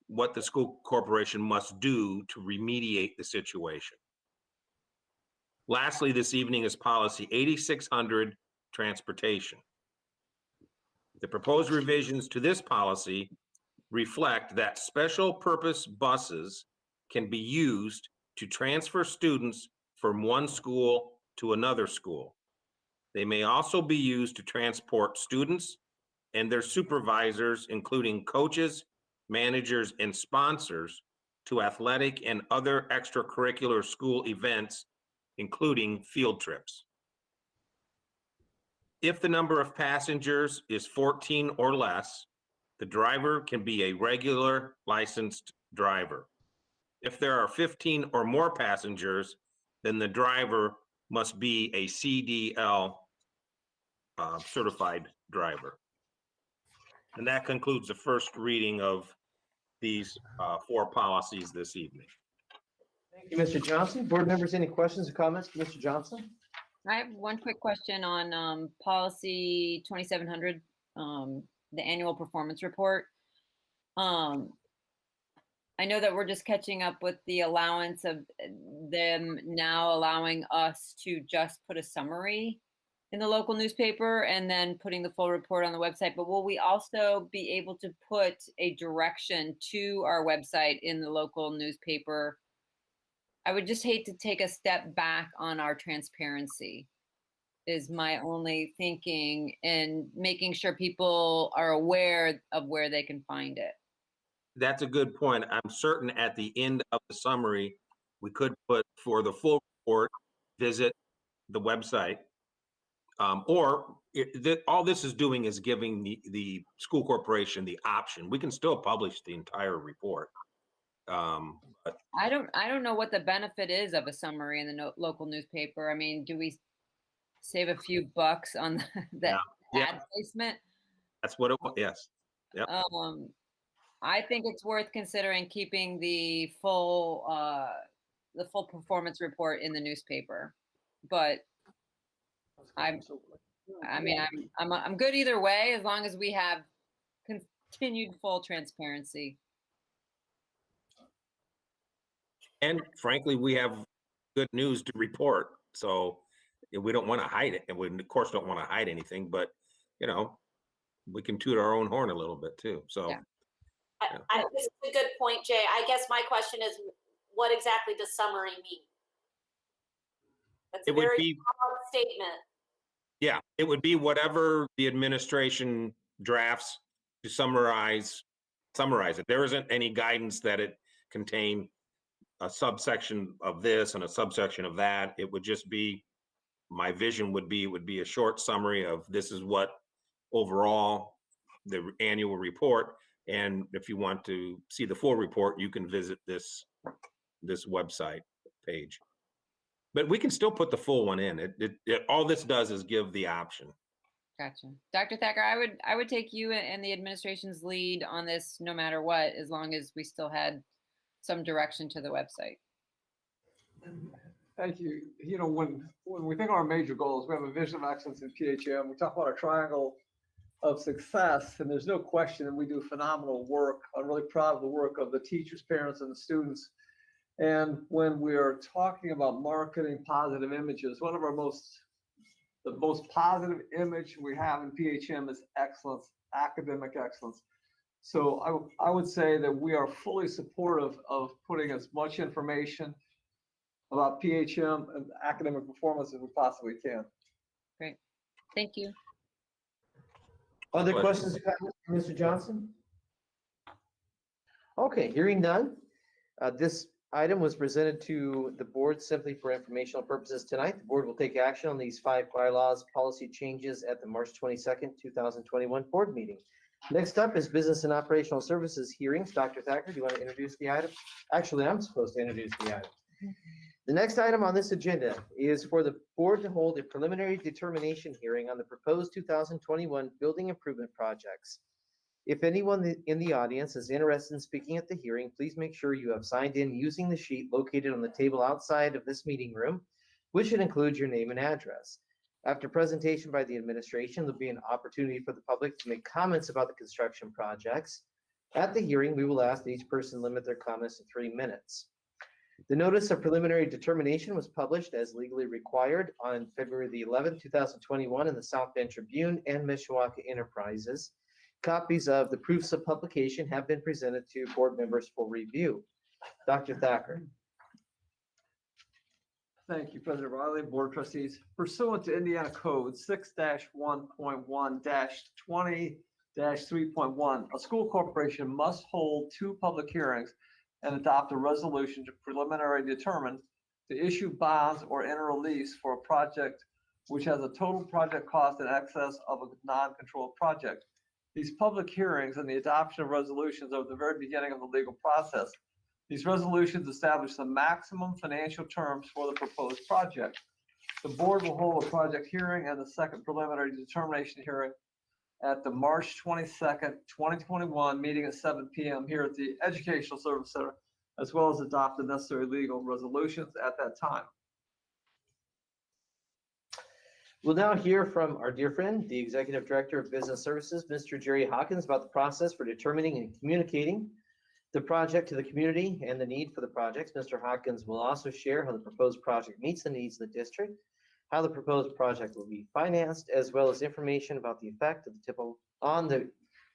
what the school corporation must do to remediate the situation. Lastly, this evening is policy 8600, transportation. The proposed revisions to this policy reflect that special purpose buses can be used to transfer students from one school to another school. They may also be used to transport students and their supervisors, including coaches, managers, and sponsors, to athletic and other extracurricular school events, including field trips. If the number of passengers is 14 or less, the driver can be a regular licensed driver. If there are 15 or more passengers, then the driver must be a CDL certified driver. And that concludes the first reading of these 4 policies this evening. Thank you, Mr. Johnson. Board members, any questions or comments for Mr. Johnson? I have one quick question on policy 2700, the annual performance report. I know that we're just catching up with the allowance of them now allowing us to just put a summary in the local newspaper and then putting the full report on the website, but will we also be able to put a direction to our website in the local newspaper? I would just hate to take a step back on our transparency is my only thinking, and making sure people are aware of where they can find it. That's a good point. I'm certain at the end of the summary, we could put for the full report, visit the website. All this is doing is giving the school corporation the option. We can still publish the entire report. But I don't know what the benefit is of a summary in the local newspaper. I mean, do we save a few bucks on the ad placement? That's what it was. Yes. Yep. I think it's worth considering keeping the full performance report in the newspaper, but I'm good either way as long as we have continued full transparency. And frankly, we have good news to report, so we don't want to hide it, and we of course don't want to hide anything, but we can toot our own horn a little bit too. So. Yeah. This is a good point, Jay. I guess my question is, what exactly does summary mean? That's a very broad statement. Yeah, it would be whatever the administration drafts to summarize it. There isn't any guidance that it contain a subsection of this and a subsection of that. It would just be, my vision would be a short summary of this is what overall the annual report. And if you want to see the full report, you can visit this website page. But we can still put the full one in. All this does is give the option. Gotcha. Dr. Thacker, I would take you and the administration's lead on this no matter what, as long as we still had some direction to the website. Thank you. When we think of our major goals, we have a vision of excellence in PHM. We talk about our triangle of success, and there's no question that we do phenomenal work. I'm really proud of the work of the teachers, parents, and the students. And when we are talking about marketing positive images, the most positive image we have in PHM is excellence academic excellence. So I would say that we are fully supportive of putting as much information about PHM and academic performance as we possibly can. Great. Thank you. Other questions or comments for Mr. Johnson? Okay, hearing none. This item was presented to the board simply for informational purposes tonight. The board will take action on these 5 bylaws policy changes at the March 22nd, 2021 board meeting. Next up is Business and Operational Services hearings. Dr. Thacker, do you want to introduce the item? Actually, I'm supposed to introduce the item. The next item on this agenda is for the board to hold a preliminary determination hearing on the proposed 2021 building improvement projects. If anyone in the audience is interested in speaking at the hearing, please make sure you have signed in using the sheet located on the table outside of this meeting room, which should include your name and address. After presentation by the administration, there'll be an opportunity for the public to make comments about the construction projects. At the hearing, we will ask that each person limit their comments to 3 minutes. The notice of preliminary determination was published as legally required on February the 11th, 2021 in the South Bend Tribune and Mishawaka Enterprises. Copies of the proofs of publication have been presented to board members for review. Dr. Thacker. Thank you, President Riley, Board of Trustees. Pursuant to Indiana Code 6-1.1-20-3.1, a school corporation must hold 2 public hearings and adopt a resolution to preliminarily determine to issue bonds or enter a lease for a project which has a total project cost in excess of a non-controlled project. These public hearings and the adoption of resolutions are at the very beginning of the legal process. These resolutions establish the maximum financial terms for the proposed project. The board will hold a project hearing and the second preliminary determination hearing at the March 22nd, 2021 meeting at 7 p.m. here at the Educational Service Center, as well as adopt the necessary legal resolutions at that time. We'll now hear from our dear friend, the Executive Director of Business Services, Mr. Jerry Hawkins, about the process for determining and communicating the project to the community and the need for the projects. Mr. Hawkins will also share how the proposed project meets the needs of the district, how the proposed project will be financed, as well as information about the effect of the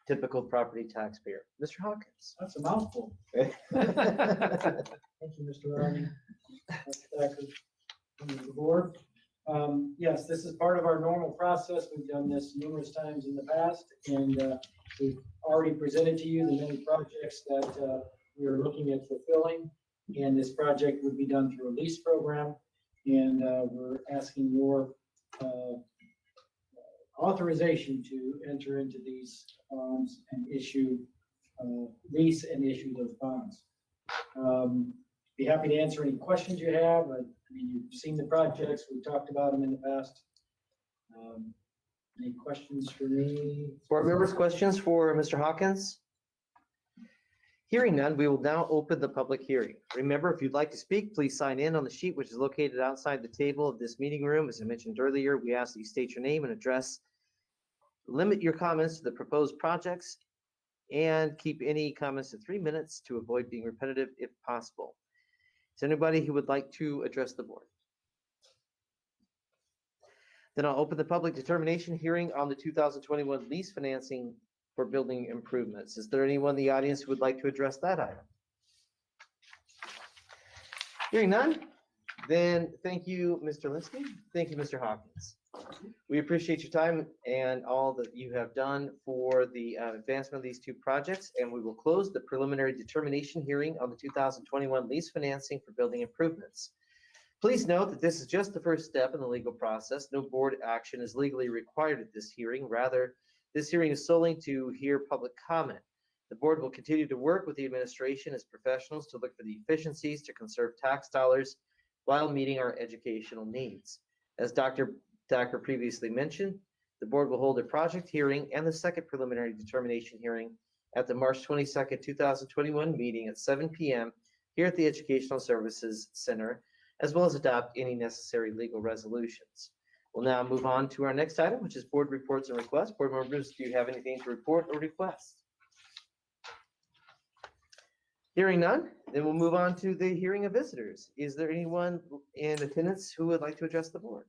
typical property taxpayer. Mr. Hawkins. That's a mouthful. Thank you, Mr. Riley. Members of the board. Yes, this is part of our normal process. We've done this numerous times in the past, and we've already presented to you the many projects that we are looking at fulfilling. And this project would be done through a lease program. And we're asking your authorization to enter into these bonds and issue lease and issue those bonds. Be happy to answer any questions you have. I mean, you've seen the projects. We've talked about them in the past. Any questions for me? Board members, questions for Mr. Hawkins? Hearing none, we will now open the public hearing. Remember, if you'd like to speak, please sign in on the sheet which is located outside the table of this meeting room. As I mentioned earlier, we ask that you state your name and address. Limit your comments to the proposed projects and keep any comments to 3 minutes to avoid being repetitive if possible. Is there anybody who would like to address the board? Then I'll open the public determination hearing on the 2021 lease financing for building improvements. Is there anyone in the audience who would like to address that item? Hearing none, then thank you, Mr. Linsky. Thank you, Mr. Hawkins. We appreciate your time and all that you have done for the advancement of these 2 projects, and we will close the preliminary determination hearing on the 2021 lease financing for building improvements. Please note that this is just the first step in the legal process. No board action is legally required at this hearing. Rather, this hearing is solely to hear public comment. The board will continue to work with the administration as professionals to look for the efficiencies to conserve tax dollars while meeting our educational needs. As Dr. Thacker previously mentioned, the board will hold a project hearing and the second preliminary determination hearing at the March 22nd, 2021 meeting at 7 p.m. here at the Educational Services Center, as well as adopt any necessary legal resolutions. We'll now move on to our next item, which is board reports and requests. Board members, do you have anything to report or request? Hearing none, then we'll move on to the hearing of visitors. Is there anyone in attendance who would like to address the board?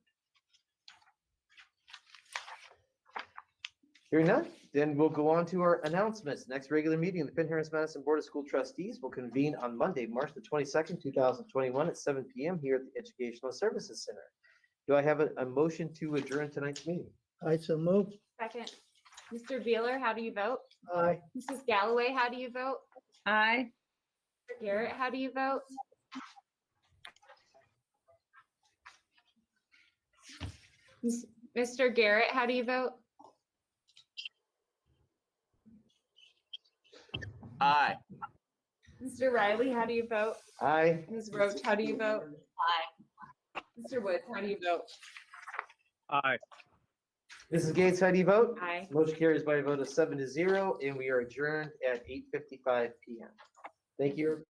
Hearing none, Then we'll go on to our announcements. Next regular meeting of the Penn-Harris-Madison Board of School Trustees will convene on Monday, March the 22nd, 2021 at 7 p.m. here at the Educational Services Center. Do I have a motion to adjourn tonight's meeting? I so move. Second. Mr. Beeler, how do you vote? Aye. Mrs. Galloway, how do you vote? Aye. Mr. Garrett, how do you vote? Mr. Garrett, how do you vote? Aye. Mr. Riley, how do you vote? Aye. Ms. Roach, how do you vote? Aye. Mr. Woods, how do you vote? Aye. Mrs. Gates, how do you vote? Aye. Motion carries by a vote of 7-0, and we are adjourned at 8:55 p.m. Thank you.